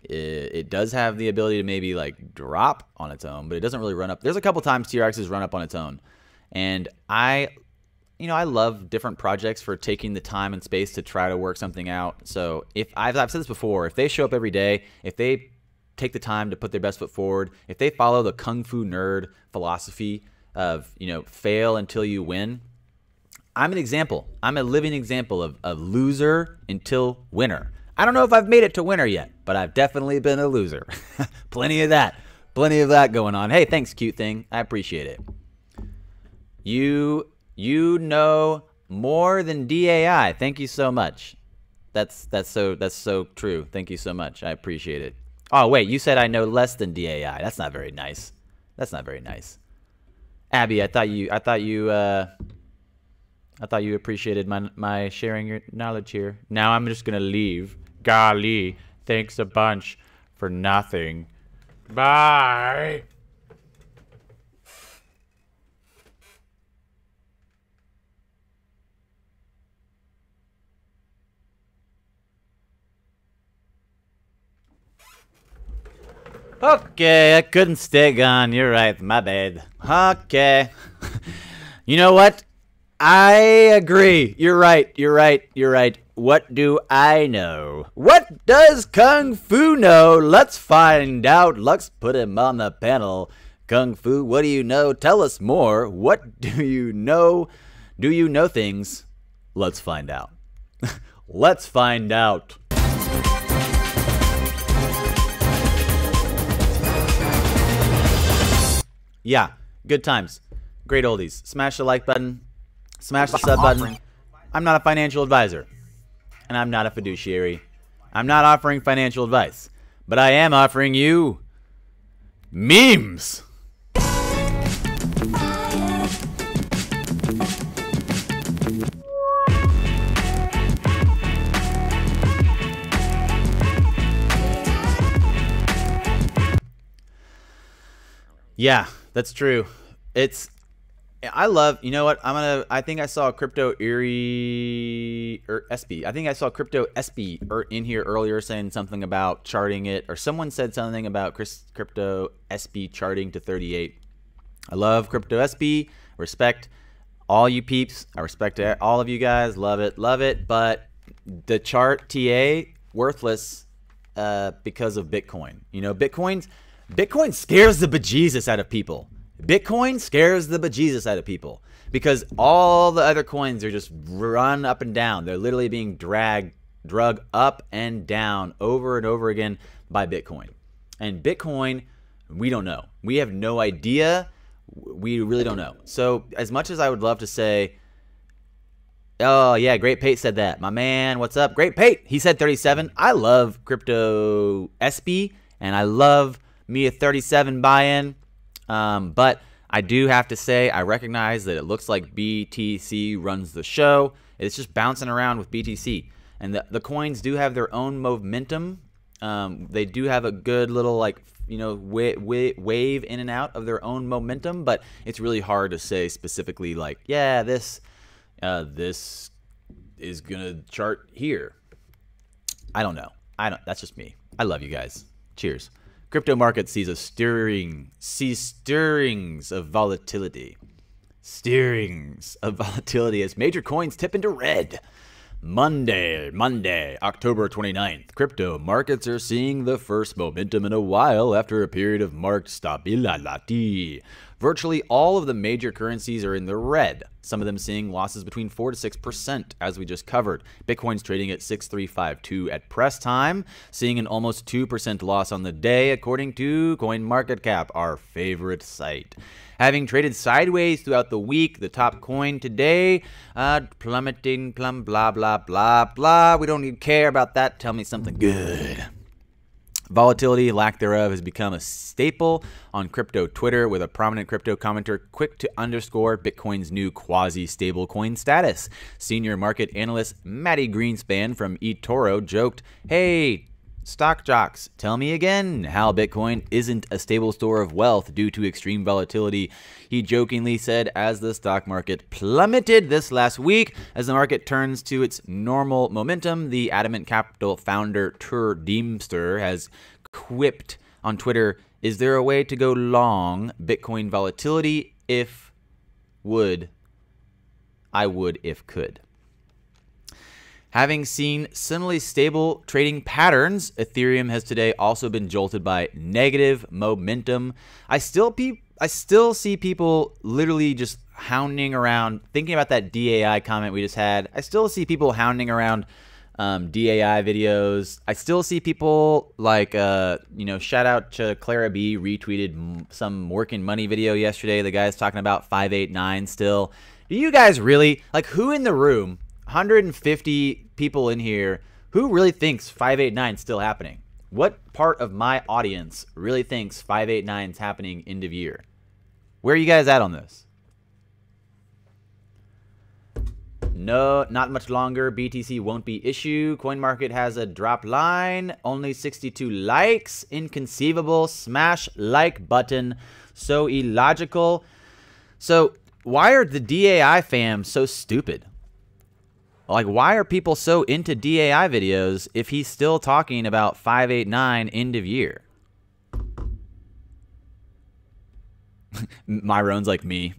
it does have the ability to maybe like drop on its own, but it doesn't really run up. There's a couple times TRX has run up on its own, and I love different projects for taking the time and space to try to work something out. So if I've said this before, if they show up every day, if they take the time to put their best foot forward, if they follow the Kung Fu nerd philosophy of, you know, fail until you win, I'm an example. I'm a living example of loser until winner. I don't know if I've made it to winner yet, but I've definitely been a loser. Plenty of that. Plenty of that going on. Hey, thanks, cute thing. I appreciate it. You know more than DAI. Thank you so much. That's so true. Thank you so much. I appreciate it. Oh wait, you said I know less than DAI. That's not very nice. That's not very nice. Abby, I thought you appreciated my sharing your knowledge here. Now I'm just gonna leave. Golly, thanks a bunch for nothing. Bye. Okay, I couldn't stay gone. You're right. My bad. Okay. You know what? I agree. You're right. You're right. You're right. What do I know? What does Kung Fu know? Let's find out. Let's put him on the panel. Kung Fu, what do you know? Tell us more. What do you know? Do you know things? Let's find out. Let's find out. Yeah, good times. Great oldies. Smash the like button. Smash the sub button. I'm not a financial advisor. And I'm not a fiduciary. I'm not offering financial advice. But I am offering you memes. Yeah, that's true. I love, you know what? I think I saw Crypto Erie or SB. I think I saw Crypto SB in here earlier saying something about charting it, or someone said something about Crypto SB charting to 38. I love Crypto SB. Respect all you peeps. I respect all of you guys. Love it. But the chart TA worthless because of Bitcoin. You know, Bitcoin scares the bejesus out of people. Bitcoin scares the bejesus out of people because all the other coins are just run up and down. They're literally being drug up and down over and over again by Bitcoin. And Bitcoin, we don't know. We have no idea. We really don't know. So as much as I would love to say, oh yeah, Great Pate said that. My man, what's up? Great Pate, he said 37. I love Crypto SB and I love me a 37 buy-in. But I do have to say, I recognize that it looks like BTC runs the show. It's just bouncing around with BTC. And the coins do have their own momentum. They do have a good little, like, you know, wave in and out of their own momentum. But it's really hard to say specifically, like, yeah, this is going to chart here. I don't know. That's just me. I love you guys. Cheers. Crypto market sees stirrings of volatility. steerings of volatility as major coins tip into red. Monday, October 29th. Crypto markets are seeing the first momentum in a while after a period of marked stability. Virtually all of the major currencies are in the red, some of them seeing losses between 4 to 6%, as we just covered. Bitcoin's trading at 6352 at press time, seeing an almost 2% loss on the day, according to CoinMarketCap, our favorite site. Having traded sideways throughout the week, the top coin today, plummeting, blah, blah, blah, blah. We don't even care about that. Tell me something good. Volatility, lack thereof, has become a staple on crypto Twitter, with a prominent crypto commenter quick to underscore Bitcoin's new quasi-stablecoin status. Senior market analyst Matty Greenspan from eToro joked, "Hey, stock jocks, tell me again how Bitcoin isn't a stable store of wealth due to extreme volatility," he jokingly said as the stock market plummeted this last week. As the market turns to its normal momentum, the Adamant Capital founder Tur Deemster has quipped on Twitter, "Is there a way to go long Bitcoin volatility? I would if could." Having seen similarly stable trading patterns, Ethereum has today also been jolted by negative momentum. I still see people literally just hounding around, thinking about that DAI comment we just had. I still see people hounding around DAI videos. I still see people like, shout out to Clara B retweeted some Working Money video yesterday. The guy's talking about 589 still. Do you guys really, like, who in the room, 150 people in here, who really thinks 589 is still happening? What part of my audience really thinks 589 is happening end of year? Where are you guys at on this? No, not much longer. BTC won't be issue. CoinMarket has a drop line. Only 62 likes. Inconceivable. Smash like button. So illogical. So why are the DAI fam so stupid? Like, why are people so into DAI videos if he's still talking about 589 end of year? Myron's like me.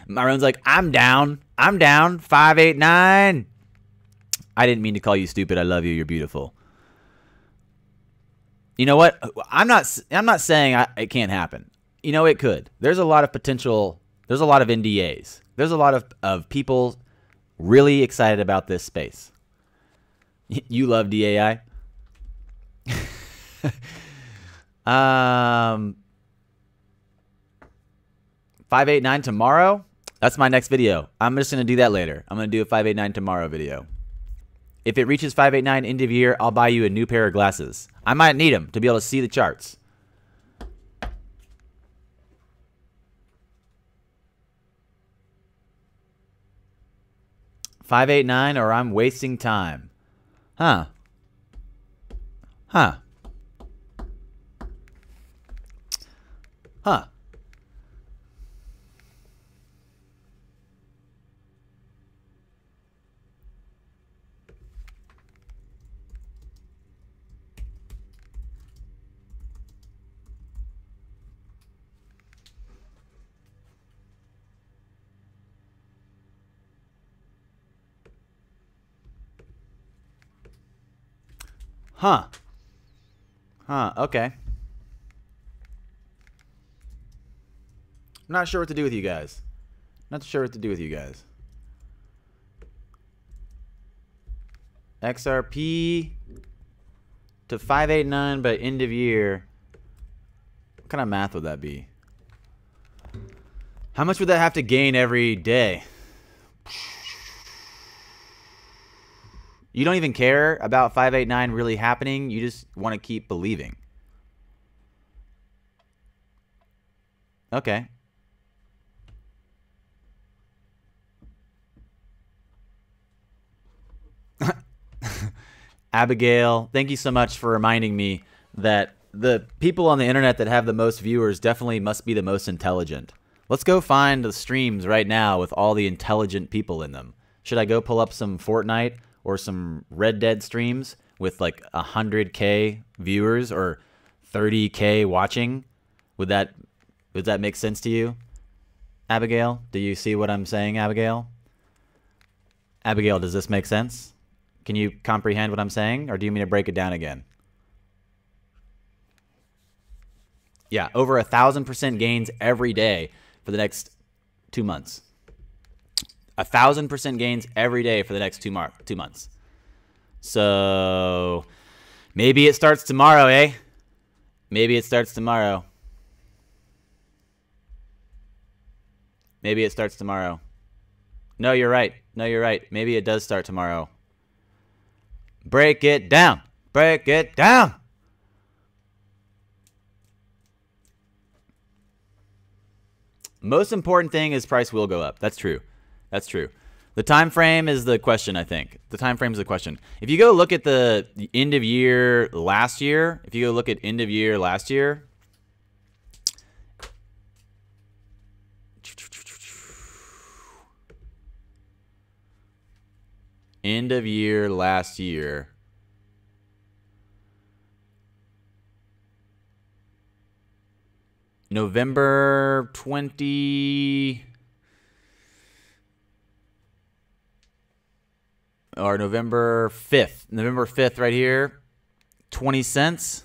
Myron's like, I'm down, 589. I didn't mean to call you stupid. I love you. You're beautiful. You know what? I'm not saying it can't happen. You know, it could. There's a lot of potential. There's a lot of NDAs. There's a lot of people really excited about this space. You love DAI? 589 tomorrow? That's my next video. I'm just going to do that later. I'm going to do a 589 tomorrow video. If it reaches 589 end of year, I'll buy you a new pair of glasses. I might need them to be able to see the charts. $589 or I'm wasting time. Huh. Huh. Huh. Huh. Huh, okay. I'm not sure what to do with you guys. Not sure what to do with you guys. XRP to 589 by end of year. What kind of math would that be? How much would that have to gain every day? You don't even care about 589 really happening. You just want to keep believing. Okay. Abigail, thank you so much for reminding me that the people on the internet that have the most viewers definitely must be the most intelligent. Let's go find the streams right now with all the intelligent people in them. Should I go pull up some Fortnite or some Red Dead streams with like 100K viewers or 30K watching? Would that make sense to you? Abigail, do you see what I'm saying, Abigail? Abigail, does this make sense? Can you comprehend what I'm saying, or do you mean to break it down again? Yeah, over 1,000% gains every day for the next 2 months. 1,000% gains every day for the next 2 months. So maybe it starts tomorrow, eh? Maybe it starts tomorrow. Maybe it starts tomorrow. No, you're right. No, you're right. Maybe it does start tomorrow. Break it down. Break it down. Most important thing is price will go up. That's true. That's true. The time frame is the question, I think. The time frame is the question. If you go look at the end of year last year, end of year last year, November 20 or November 5th right here, 20 cents.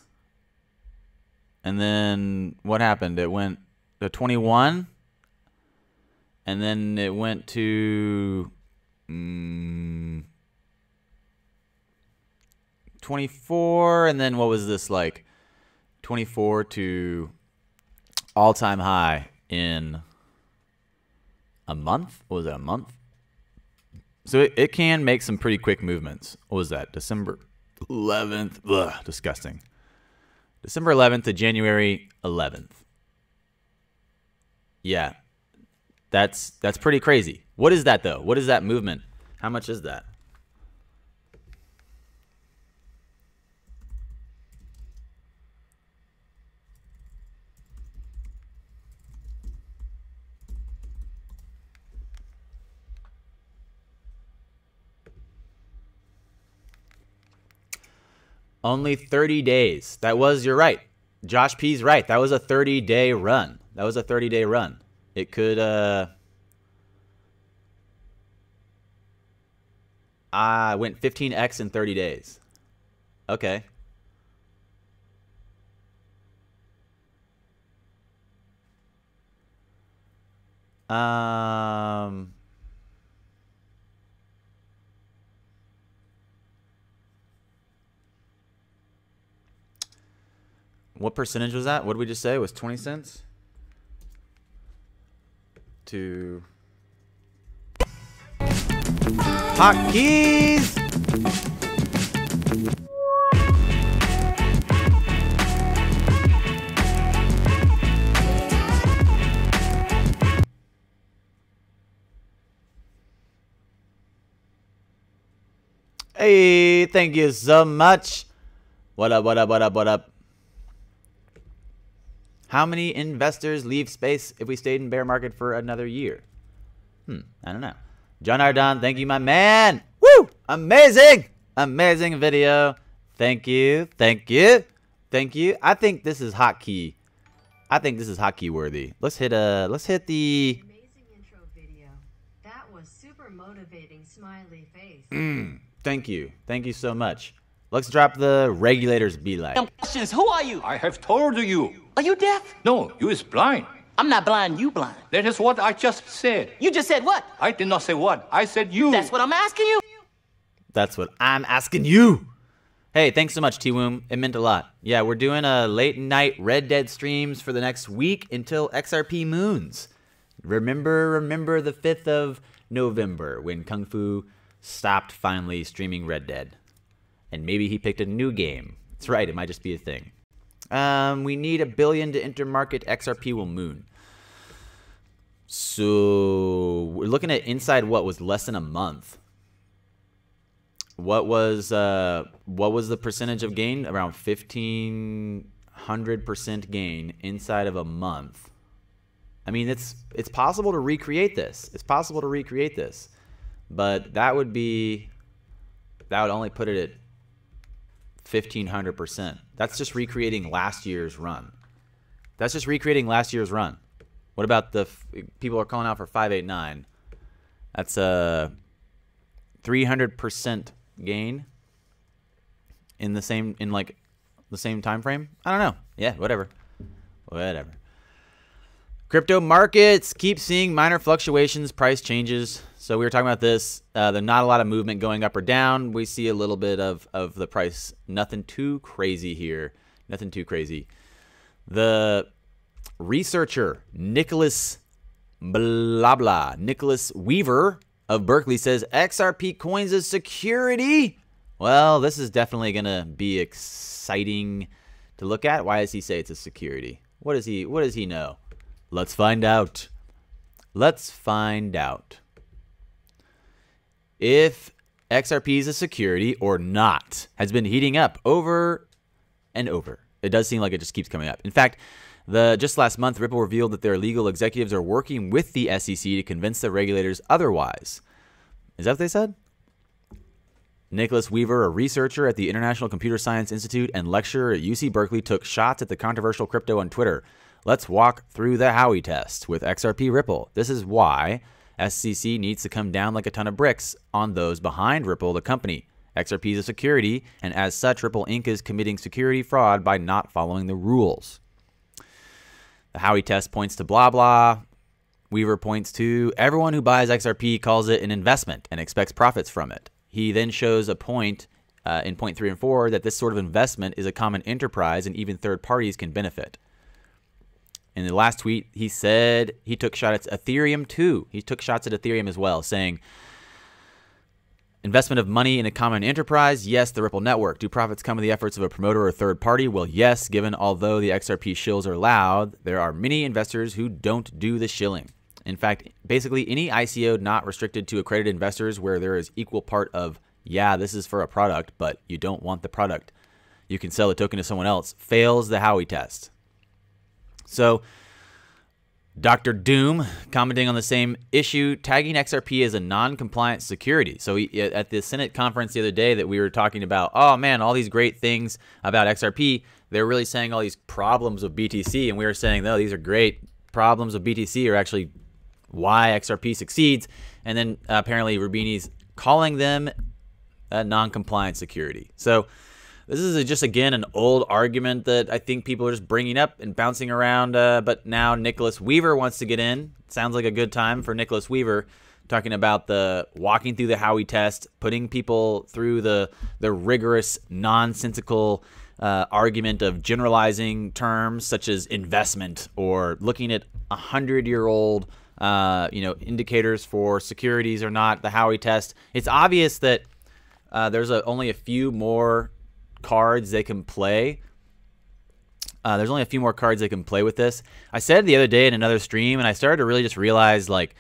And then what happened? It went to 21, and then it went to 24, and then what was this like? 24 to all-time high in a month? What was that, a month? So it can make some pretty quick movements. What was that? December 11th. Ugh, disgusting. December 11th to January 11th. Yeah. That's pretty crazy. What is that, though? What is that movement? How much is that? Only 30 days. That was, you're right. Josh P's right. That was a 30-day run. That was a 30-day run. It could, I went 15x in 30 days. Okay. What percentage was that? What did we just say? It was 20 cents? To hotkeys. Hey, thank you so much. What up, what up, what up, what up? How many investors leave space if we stayed in bear market for another year? I don't know. John Ardon, thank you, my man. Woo! Amazing! Amazing video. Thank you. Thank you. Thank you. I think this is hotkey. I think this is hotkey worthy. Let's hit the Amazing intro video. That was super motivating, smiley face. Thank you. Thank you so much. Let's drop the regulators be like. Questions. Who are you? I have told you. Are you deaf? No, you is blind. I'm not blind. You blind. That is what I just said. You just said what? I did not say what. I said you. That's what I'm asking you. That's what I'm asking you. Hey, thanks so much, T-Woom. It meant a lot. Yeah, we're doing a late night Red Dead streams for the next week until XRP moons. Remember the 5th of November when Kung Fu stopped finally streaming Red Dead. And maybe he picked a new game. That's right, it might just be a thing. We need 1 billion to enter market. XRP will moon. So we're looking at inside what was less than a month. What was the percentage of gain? Around 1,500% gain inside of a month. I mean, it's possible to recreate this. It's possible to recreate this, but that would only put it at 1,500%. That's just recreating last year's run. That's just recreating last year's run. What about the people are calling out for 589? That's a 300% gain in the same time frame. I don't know. Yeah, whatever. Crypto markets keep seeing minor fluctuations, price changes. So we were talking about this. There's not a lot of movement going up or down. We see a little bit of the price. Nothing too crazy here. Nothing too crazy. The researcher Nicholas Weaver of Berkeley says XRP coins a security. Well, this is definitely gonna be exciting to look at. Why does he say it's a security? What does he know? Let's find out. Let's find out if XRP is a security or not. Has been heating up over and over. It does seem like it just keeps coming up. In fact, just last month, Ripple revealed that their legal executives are working with the SEC to convince the regulators otherwise. Is that what they said? Nicholas Weaver, a researcher at the International Computer Science Institute and lecturer at UC Berkeley, took shots at the controversial crypto on Twitter. Let's walk through the Howey test with XRP Ripple. This is why SEC needs to come down like a ton of bricks on those behind Ripple, the company. XRP is a security, and as such, Ripple Inc. is committing security fraud by not following the rules. The Howey test points to blah blah. Weaver points to everyone who buys XRP calls it an investment and expects profits from it. He then shows a point in point 3 and 4 that this sort of investment is a common enterprise and even third parties can benefit. In the last tweet, he said he took shots at Ethereum too. He took shots at Ethereum as well, saying, investment of money in a common enterprise? Yes, the Ripple network. Do profits come with the efforts of a promoter or third party? Well, yes, given although the XRP shills are loud, there are many investors who don't do the shilling. In fact, basically any ICO not restricted to accredited investors where there is equal part of, yeah, this is for a product, but you don't want the product. You can sell the token to someone else, fails the Howey test. So, Dr. Doom, commenting on the same issue, tagging XRP as a non-compliant security. So at the Senate conference the other day that we were talking about, oh man, all these great things about XRP, they're really saying all these problems of BTC, and we were saying, no, these are great problems of BTC are actually why XRP succeeds. And then apparently Rubini's calling them a non-compliant security. So this is just, again, an old argument that I think people are just bringing up and bouncing around. But now Nicholas Weaver wants to get in. Sounds like a good time for Nicholas Weaver, talking about the walking through the Howey test, putting people through the rigorous, nonsensical argument of generalizing terms such as investment or looking at 100-year-old indicators for securities or not, the Howey test. It's obvious that there's only a few more cards they can play. There's only a few more cards they can play with this. I said the other day in another stream, and I started to really just realize, like,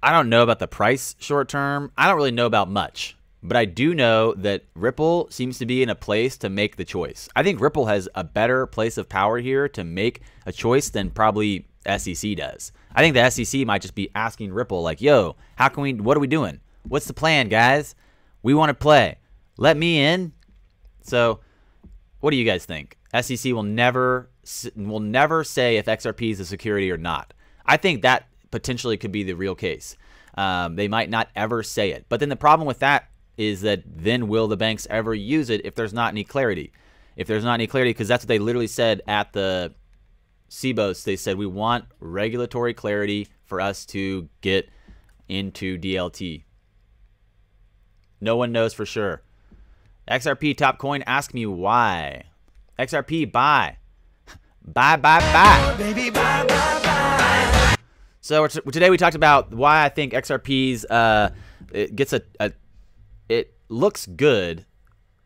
I don't know about the price short term. I don't really know about much, but I do know that Ripple seems to be in a place to make the choice. I think Ripple has a better place of power here to make a choice than probably SEC does. I think the SEC might just be asking Ripple, like, yo, what are we doing? What's the plan, guys? We want to play. Let me in. So, what do you guys think? SEC will never say if XRP is a security or not. I think that potentially could be the real case. They might not ever say it. But then the problem with that is that then will the banks ever use it if there's not any clarity? If there's not any clarity, because that's what they literally said at the CBOS. They said, we want regulatory clarity for us to get into DLT. No one knows for sure. XRP top coin, ask me why. XRP, buy. Buy, buy, buy. Baby, buy, buy, buy. So today we talked about why I think XRP's, it looks good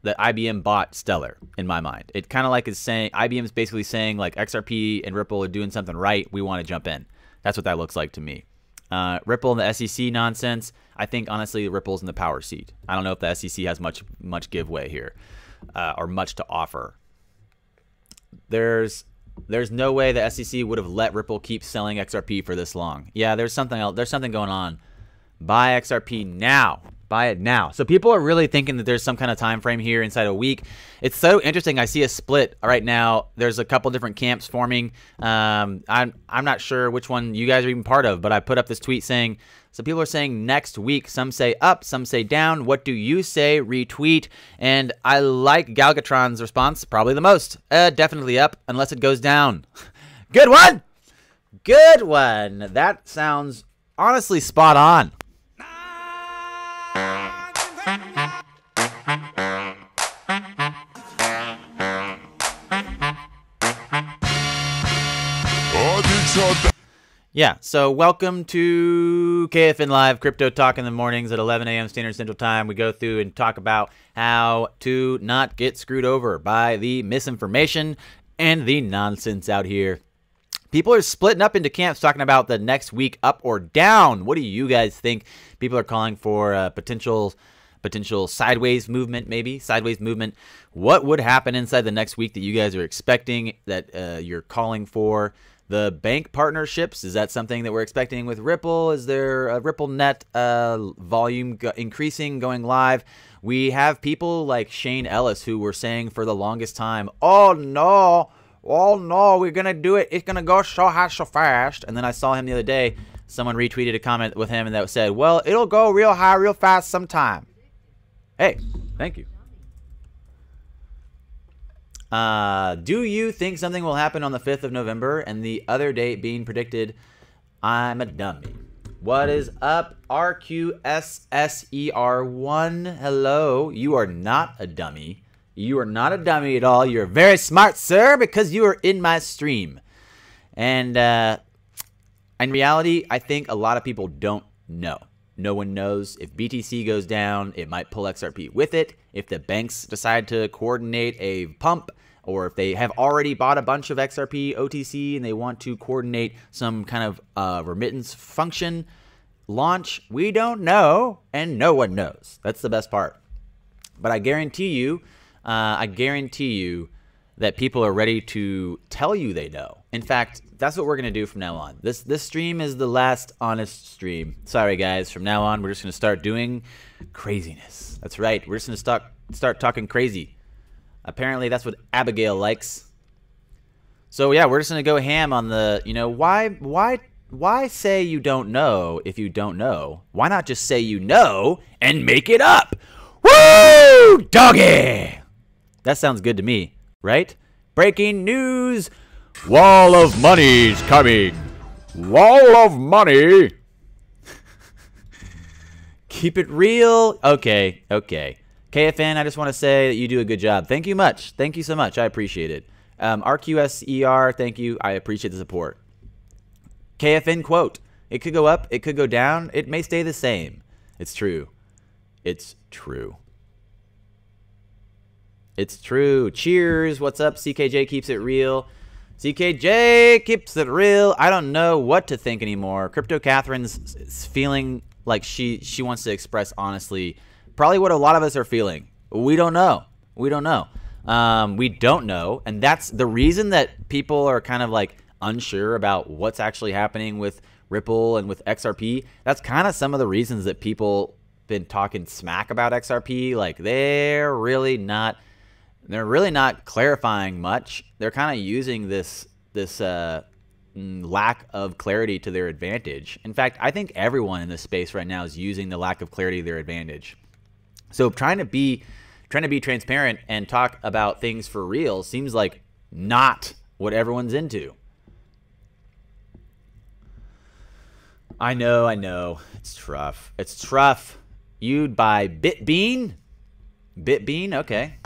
that IBM bought Stellar, in my mind. It kind of like is saying, IBM's basically saying, like, XRP and Ripple are doing something right, we want to jump in. That's what that looks like to me. Ripple and the SEC nonsense, I think, honestly, Ripple's in the power seat. I don't know if the SEC has much giveaway here, or much to offer. There's no way the SEC would have let Ripple keep selling XRP for this long. Yeah, there's something else. There's something going on. Buy XRP now. Buy it now. So people are really thinking that there's some kind of time frame here inside a week. It's so interesting. I see a split right now. There's a couple different camps forming. I'm not sure which one you guys are even part of, but I put up this tweet saying, so people are saying next week. Some say up, some say down. What do you say? Retweet. And I like Galgatron's response probably the most. Definitely up unless it goes down. Good one. Good one. That sounds honestly spot on. Yeah, so welcome to KFN Live Crypto Talk in the mornings at 11 a.m. Standard Central Time. We go through and talk about how to not get screwed over by the misinformation and the nonsense out here. People are splitting up into camps talking about the next week up or down. What do you guys think? People are calling for potential sideways movement, maybe sideways movement. What would happen inside the next week that you guys are expecting, that you're calling for? The bank partnerships, is that something that we're expecting with Ripple? Is there a Ripple net volume increasing, going live? We have people like Shane Ellis who were saying for the longest time, oh no, we're going to do it. It's going to go so high, so fast. And then I saw him the other day. Someone retweeted a comment with him and that said, well, it'll go real high, real fast sometime. Hey, thank you. Do you think something will happen on the 5th of November and the other date being predicted? I'm a dummy. What is up, RQSSER1? Hello. You are not a dummy. You are not a dummy at all. You're very smart, sir, because you are in my stream. And in reality, I think a lot of people don't know. No one knows. If BTC goes down, it might pull XRP with it. If the banks decide to coordinate a pump, or if they have already bought a bunch of XRP OTC and they want to coordinate some kind of remittance function launch, we don't know, and no one knows. That's the best part. But I guarantee you that people are ready to tell you they know. In fact, that's what we're going to do from now on. This stream is the last honest stream. Sorry, guys. From now on, we're just going to start doing craziness. That's right. We're just going to start talking crazy. Apparently, that's what Abigail likes. So, yeah, we're just going to go ham on the, why say you don't know if you don't know? Why not just say you know and make it up? Woo, doggy! That sounds good to me, right? Breaking news. Wall of money's coming. Wall of money. Keep it real. Okay. KFN, I just want to say that you do a good job. Thank you much. Thank you so much. I appreciate it. RQSER, thank you. I appreciate the support. KFN quote. It could go up. It could go down. It may stay the same. It's true. It's true. It's true. Cheers. What's up? CKJ keeps it real. CKJ keeps it real. I don't know what to think anymore. Crypto Catherine's feeling like she wants to express honestly probably what a lot of us are feeling. We don't know. We don't know. And that's the reason that people are kind of like unsure about what's actually happening with Ripple and with XRP. That's kind of some of the reasons that people been talking smack about XRP. Like they're really not clarifying much. They're kind of using this lack of clarity to their advantage. In fact, I think everyone in this space right now is using the lack of clarity to their advantage. So trying to be transparent and talk about things for real seems like not what everyone's into. I know. It's tough. It's tough. You'd buy Bitbean? Bitbean? Okay.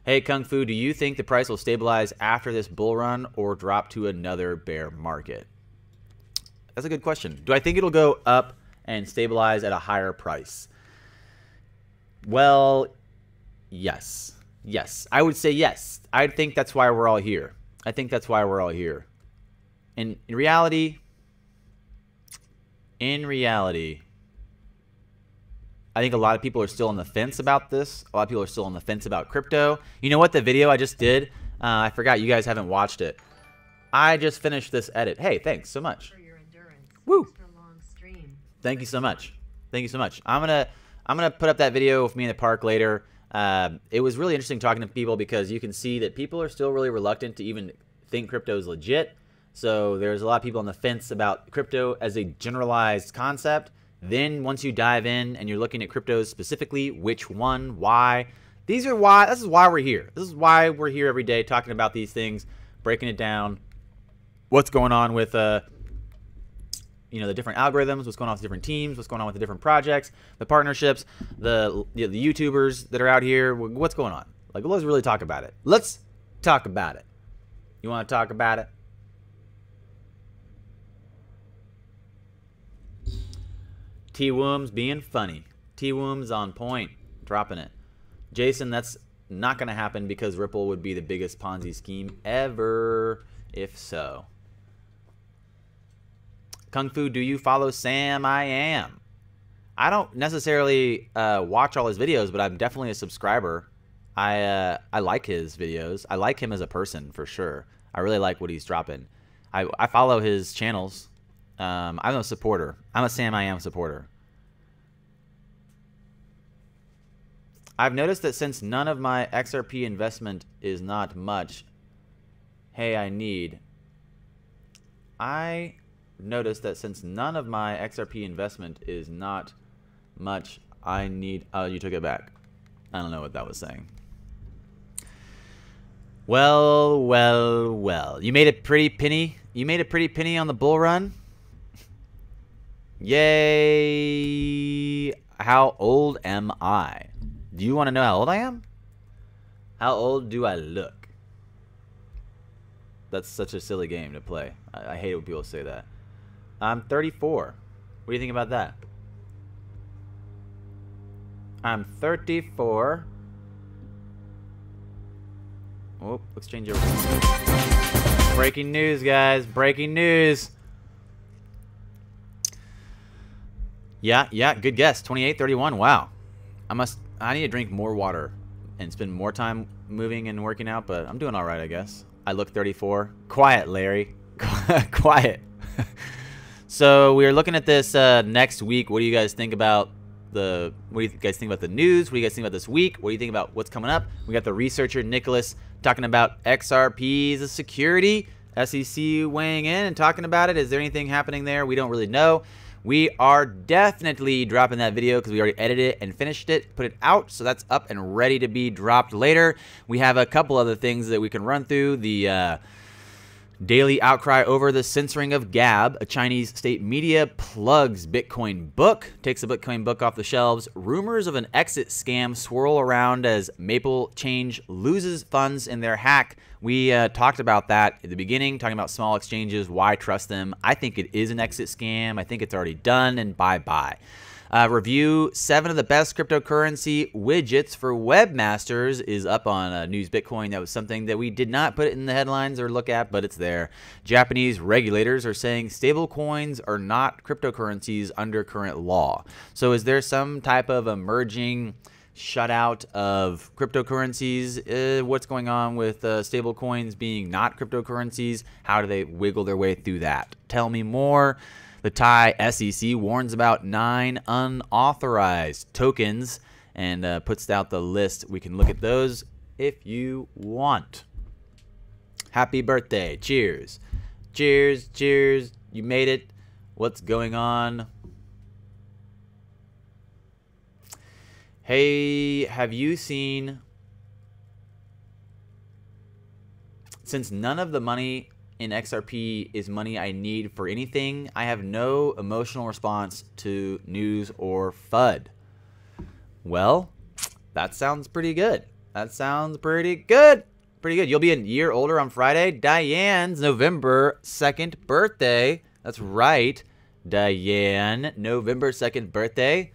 Hey, Kung Fu, do you think the price will stabilize after this bull run or drop to another bear market? That's a good question. Do I think it'll go up and stabilize at a higher price? Well, yes. Yes. I would say yes. I think that's why we're all here. In reality, I think a lot of people are still on the fence about this. A lot of people are still on the fence about crypto. You know what? The video I just did, I forgot you guys haven't watched it. I just finished this edit. Hey, thanks so much. For your endurance. Woo. Extra long stream. Thank you so much. Thank you so much. I'm gonna put up that video of me in the park later. It was really interesting talking to people because you can see that people are still really reluctant to even think crypto is legit. So there's a lot of people on the fence about crypto as a generalized concept. Then once you dive in and you're looking at cryptos specifically, which one, why, this is why we're here. This is why we're here every day talking about these things, breaking it down, what's going on with the different algorithms, what's going on with different teams, what's going on with the different projects, the partnerships, the YouTubers that are out here, what's going on. Like, let's really talk about it. Let's talk about it. You want to talk about it? T-Womb's being funny. T-Womb's on point, dropping it. Jason, that's not going to happen because Ripple would be the biggest Ponzi scheme ever, if so. Kung Fu, do you follow Sam? I am. I don't necessarily watch all his videos, but I'm definitely a subscriber. I like his videos. I like him as a person, for sure. I really like what he's dropping. I follow his channels. I'm a supporter. I'm a Sam I Am supporter. I've noticed that since none of my XRP investment is not much, I noticed that since none of my XRP investment is not much, I need... Oh, you took it back. I don't know what that was saying. Well, well, well. You made a pretty penny. You made a pretty penny on the bull run. Yay. How old am I? Do you want to know how old I am? How old do I look? That's such a silly game to play. I hate it when people say that. I'm 34. What do you think about that? I'm 34. Oh, let's change over. Breaking news, guys. Breaking news. Yeah, good guess. 28, 31. Wow. I need to drink more water and spend more time moving and working out, but I'm doing all right, I guess. I look 34. Quiet, Larry. Quiet. So we are looking at this next week. What do you guys think about what do you guys think about the news? What do you guys think about this week? What do you think about what's coming up? We got the researcher Nicholas talking about XRP as a security. SEC weighing in and talking about it. Is there anything happening there? We don't really know. We are definitely dropping that video because we already edited it and finished it, put it out, so that's up and ready to be dropped later. We have a couple other things that we can run through. The daily outcry over the censoring of Gab, a Chinese state media plugs Bitcoin book, takes the Bitcoin book off the shelves. Rumors of an exit scam swirl around as Maple Change loses funds in their hack. We talked about that at the beginning, talking about small exchanges, why trust them. I think it is an exit scam. I think it's already done, and bye-bye. Review 7 of the best cryptocurrency widgets for webmasters is up on News Bitcoin. That was something that we did not put in the headlines or look at, but it's there. Japanese regulators are saying stablecoins are not cryptocurrencies under current law. So is there some type of emerging shutout of cryptocurrencies? What's going on with stablecoins being not cryptocurrencies? How do they wiggle their way through that? Tell me more. The Thai SEC warns about 9 unauthorized tokens and puts out the list. We can look at those if you want. Happy birthday. Cheers. Cheers. Cheers. You made it. What's going on? Hey, have you seen... Since none of the money in XRP is money I need for anything, I have no emotional response to news or FUD. Well, that sounds pretty good. That sounds pretty good. Pretty good. You'll be a year older on Friday. Diane's November 2nd birthday. That's right. Diane, November 2nd birthday.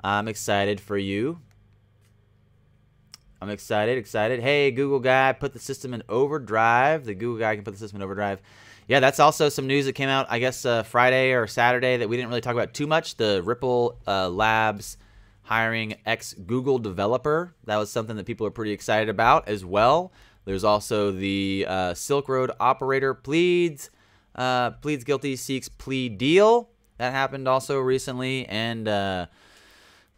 I'm excited for you. I'm excited. Hey, Google guy, put the system in overdrive. The Google guy can put the system in overdrive. Yeah, that's also some news that came out, I guess, Friday or Saturday that we didn't really talk about too much. The Ripple Labs hiring ex-Google developer. That was something that people are pretty excited about as well. There's also the Silk Road operator pleads guilty, seeks plea deal. that happened also recently, and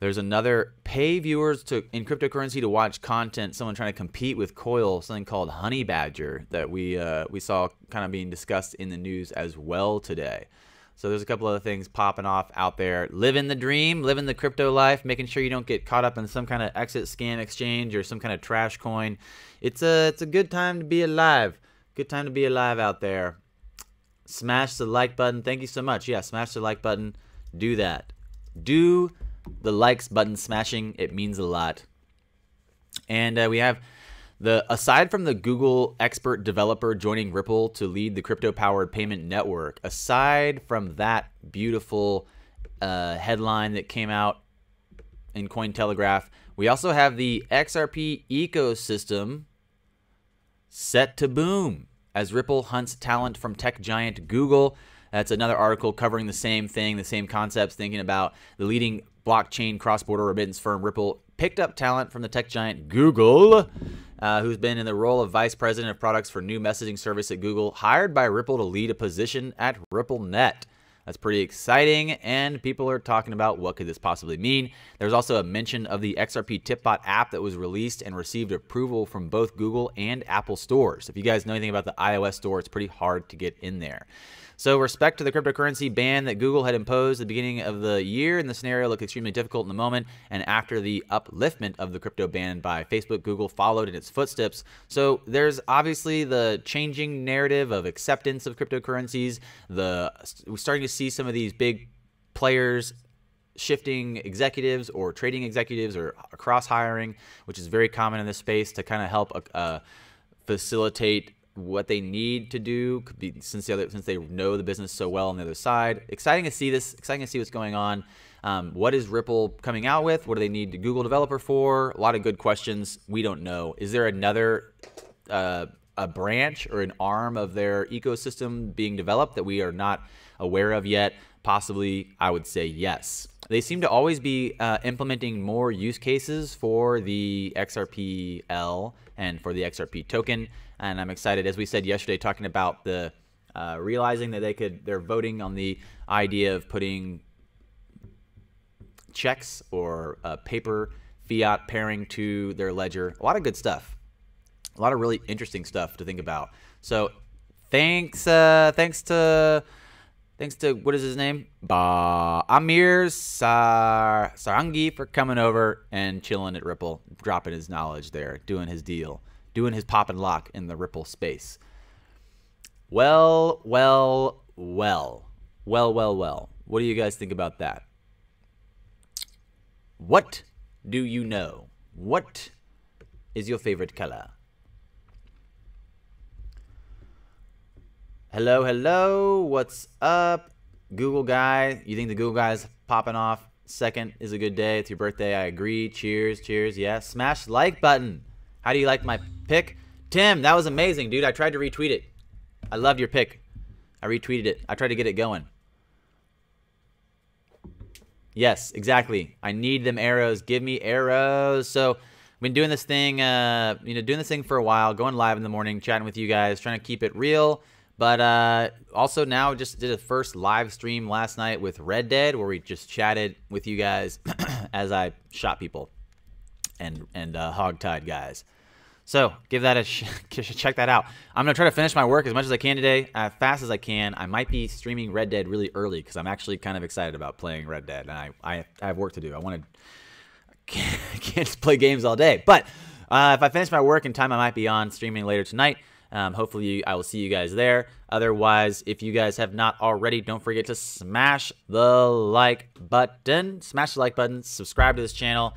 there's another pay viewers in cryptocurrency to watch content. Someone trying to compete with Coil, something called Honey Badger that we saw kind of being discussed in the news as well today. So there's a couple other things popping off out there. Living the dream, living the crypto life, making sure you don't get caught up in some kind of exit scam exchange or some kind of trash coin. It's a good time to be alive. Good time to be alive out there. Smash the like button. Thank you so much. Yeah, smash the like button. Do that. Do the likes button smashing. It means a lot. And we have aside from the Google expert developer joining Ripple to lead the crypto-powered payment network, aside from that beautiful headline that came out in Cointelegraph, we also have the XRP ecosystem set to boom as Ripple hunts talent from tech giant Google. That's another article covering the same thing, the same concepts, thinking about the leading blockchain cross-border remittance firm Ripple picked up talent from the tech giant Google, who's been in the role of vice president of products for new messaging service at Google, hired by Ripple to lead a position at RippleNet. That's pretty exciting, and people are talking about what could this possibly mean. There's also a mention of the XRP Tipbot app that was released and received approval from both Google and Apple stores. If you guys know anything about the iOS store, it's pretty hard to get in there. So respect to the cryptocurrency ban that Google had imposed at the beginning of the year, and the scenario looked extremely difficult in the moment, and after the upliftment of the crypto ban by Facebook, Google followed in its footsteps. So there's obviously the changing narrative of acceptance of cryptocurrencies. We're starting to see some of these big players shifting executives or trading executives or cross-hiring, which is very common in this space to kind of help facilitate what they need to do, since they know the business so well on the other side. Exciting to see this. Exciting to see what's going on. What is Ripple coming out with? What do they need the Google developer for? A lot of good questions. We don't know. Is there another a branch or an arm of their ecosystem being developed that we are not aware of yet? Possibly, I would say yes. They seem to always be implementing more use cases for the XRPL and for the XRP token. And I'm excited, as we said yesterday, talking about the realizing that they're voting on the idea of putting checks or paper fiat pairing to their ledger. A lot of good stuff. A lot of really interesting stuff to think about. So thanks to what is his name? Amir Sarangi for coming over and chilling at Ripple, dropping his knowledge there, doing his deal, doing his pop and lock in the Ripple space. Well. What do you guys think about that? What do you know? What is your favorite color? Hello, what's up? Google guy, you think the Google guy's popping off? Second is a good day. It's your birthday. I agree. Cheers. Yeah. Smash like button. How do you like my pick? Tim, that was amazing, dude. I tried to retweet it. I loved your pick. I retweeted it. I tried to get it going. Yes, exactly. I need them arrows. Give me arrows. So I've been doing this thing, doing this thing for a while, going live in the morning, chatting with you guys, trying to keep it real. But also now just did a first live stream last night with Red Dead, where we just chatted with you guys as I shot people and hog-tied guys. So give that check that out. I'm gonna try to finish my work as much as I can today, as fast as I can. I might be streaming Red Dead really early because I'm actually kind of excited about playing Red Dead, and I have work to do. I can't just play games all day. But if I finish my work in time, I might be on streaming later tonight. Hopefully I will see you guys there. Otherwise, if you guys have not already, don't forget to smash the like button. Smash the like button. Subscribe to this channel.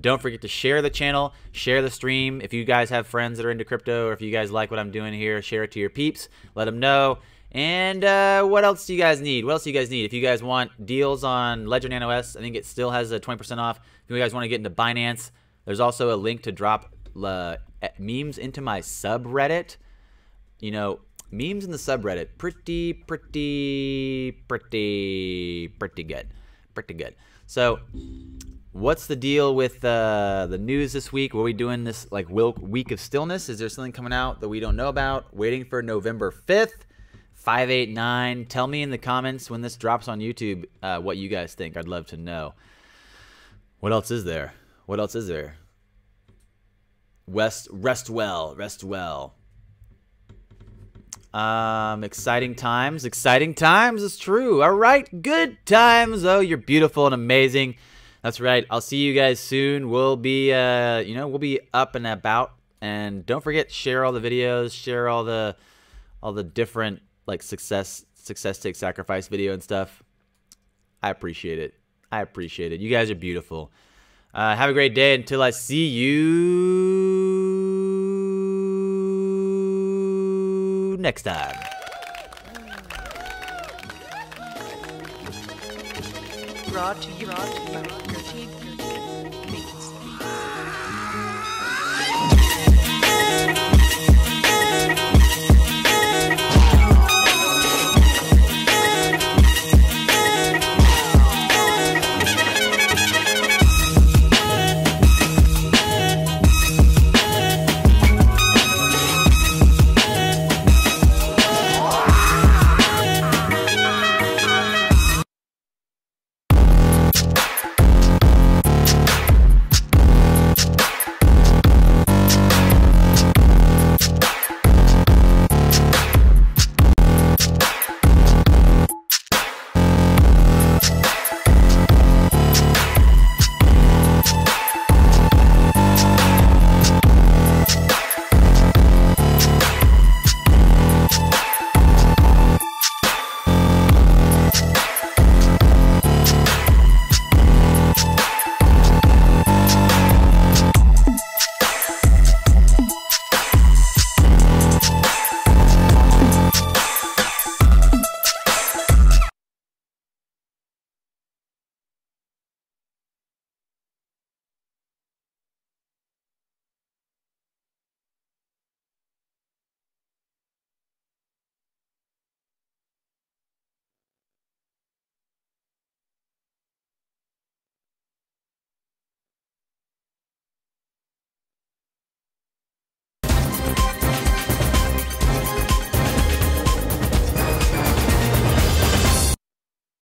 Don't forget to share the channel. Share the stream. If you guys have friends that are into crypto, or if you guys like what I'm doing here, share it to your peeps. Let them know. And what else do you guys need? If you guys want deals on Ledger Nano S, I think it still has a 20% off. If you guys want to get into Binance, there's also a link to drop memes into my subreddit. You know, memes in the subreddit, pretty good. So, what's the deal with the news this week? What are we doing this week of stillness? Is there something coming out that we don't know about? Waiting for November 5th 589. Tell me in the comments when this drops on YouTube what you guys think. I'd love to know. What else is there? What else is there? Rest well. Exciting times. Exciting times is true. All right. Good times. Oh, you're beautiful and amazing. That's right. I'll see you guys soon. We'll be, we'll be up and about. And don't forget, share all the videos, share all the different like success take sacrifice video and stuff. I appreciate it. I appreciate it. You guys are beautiful. Have a great day until I see you next time. Brought to you by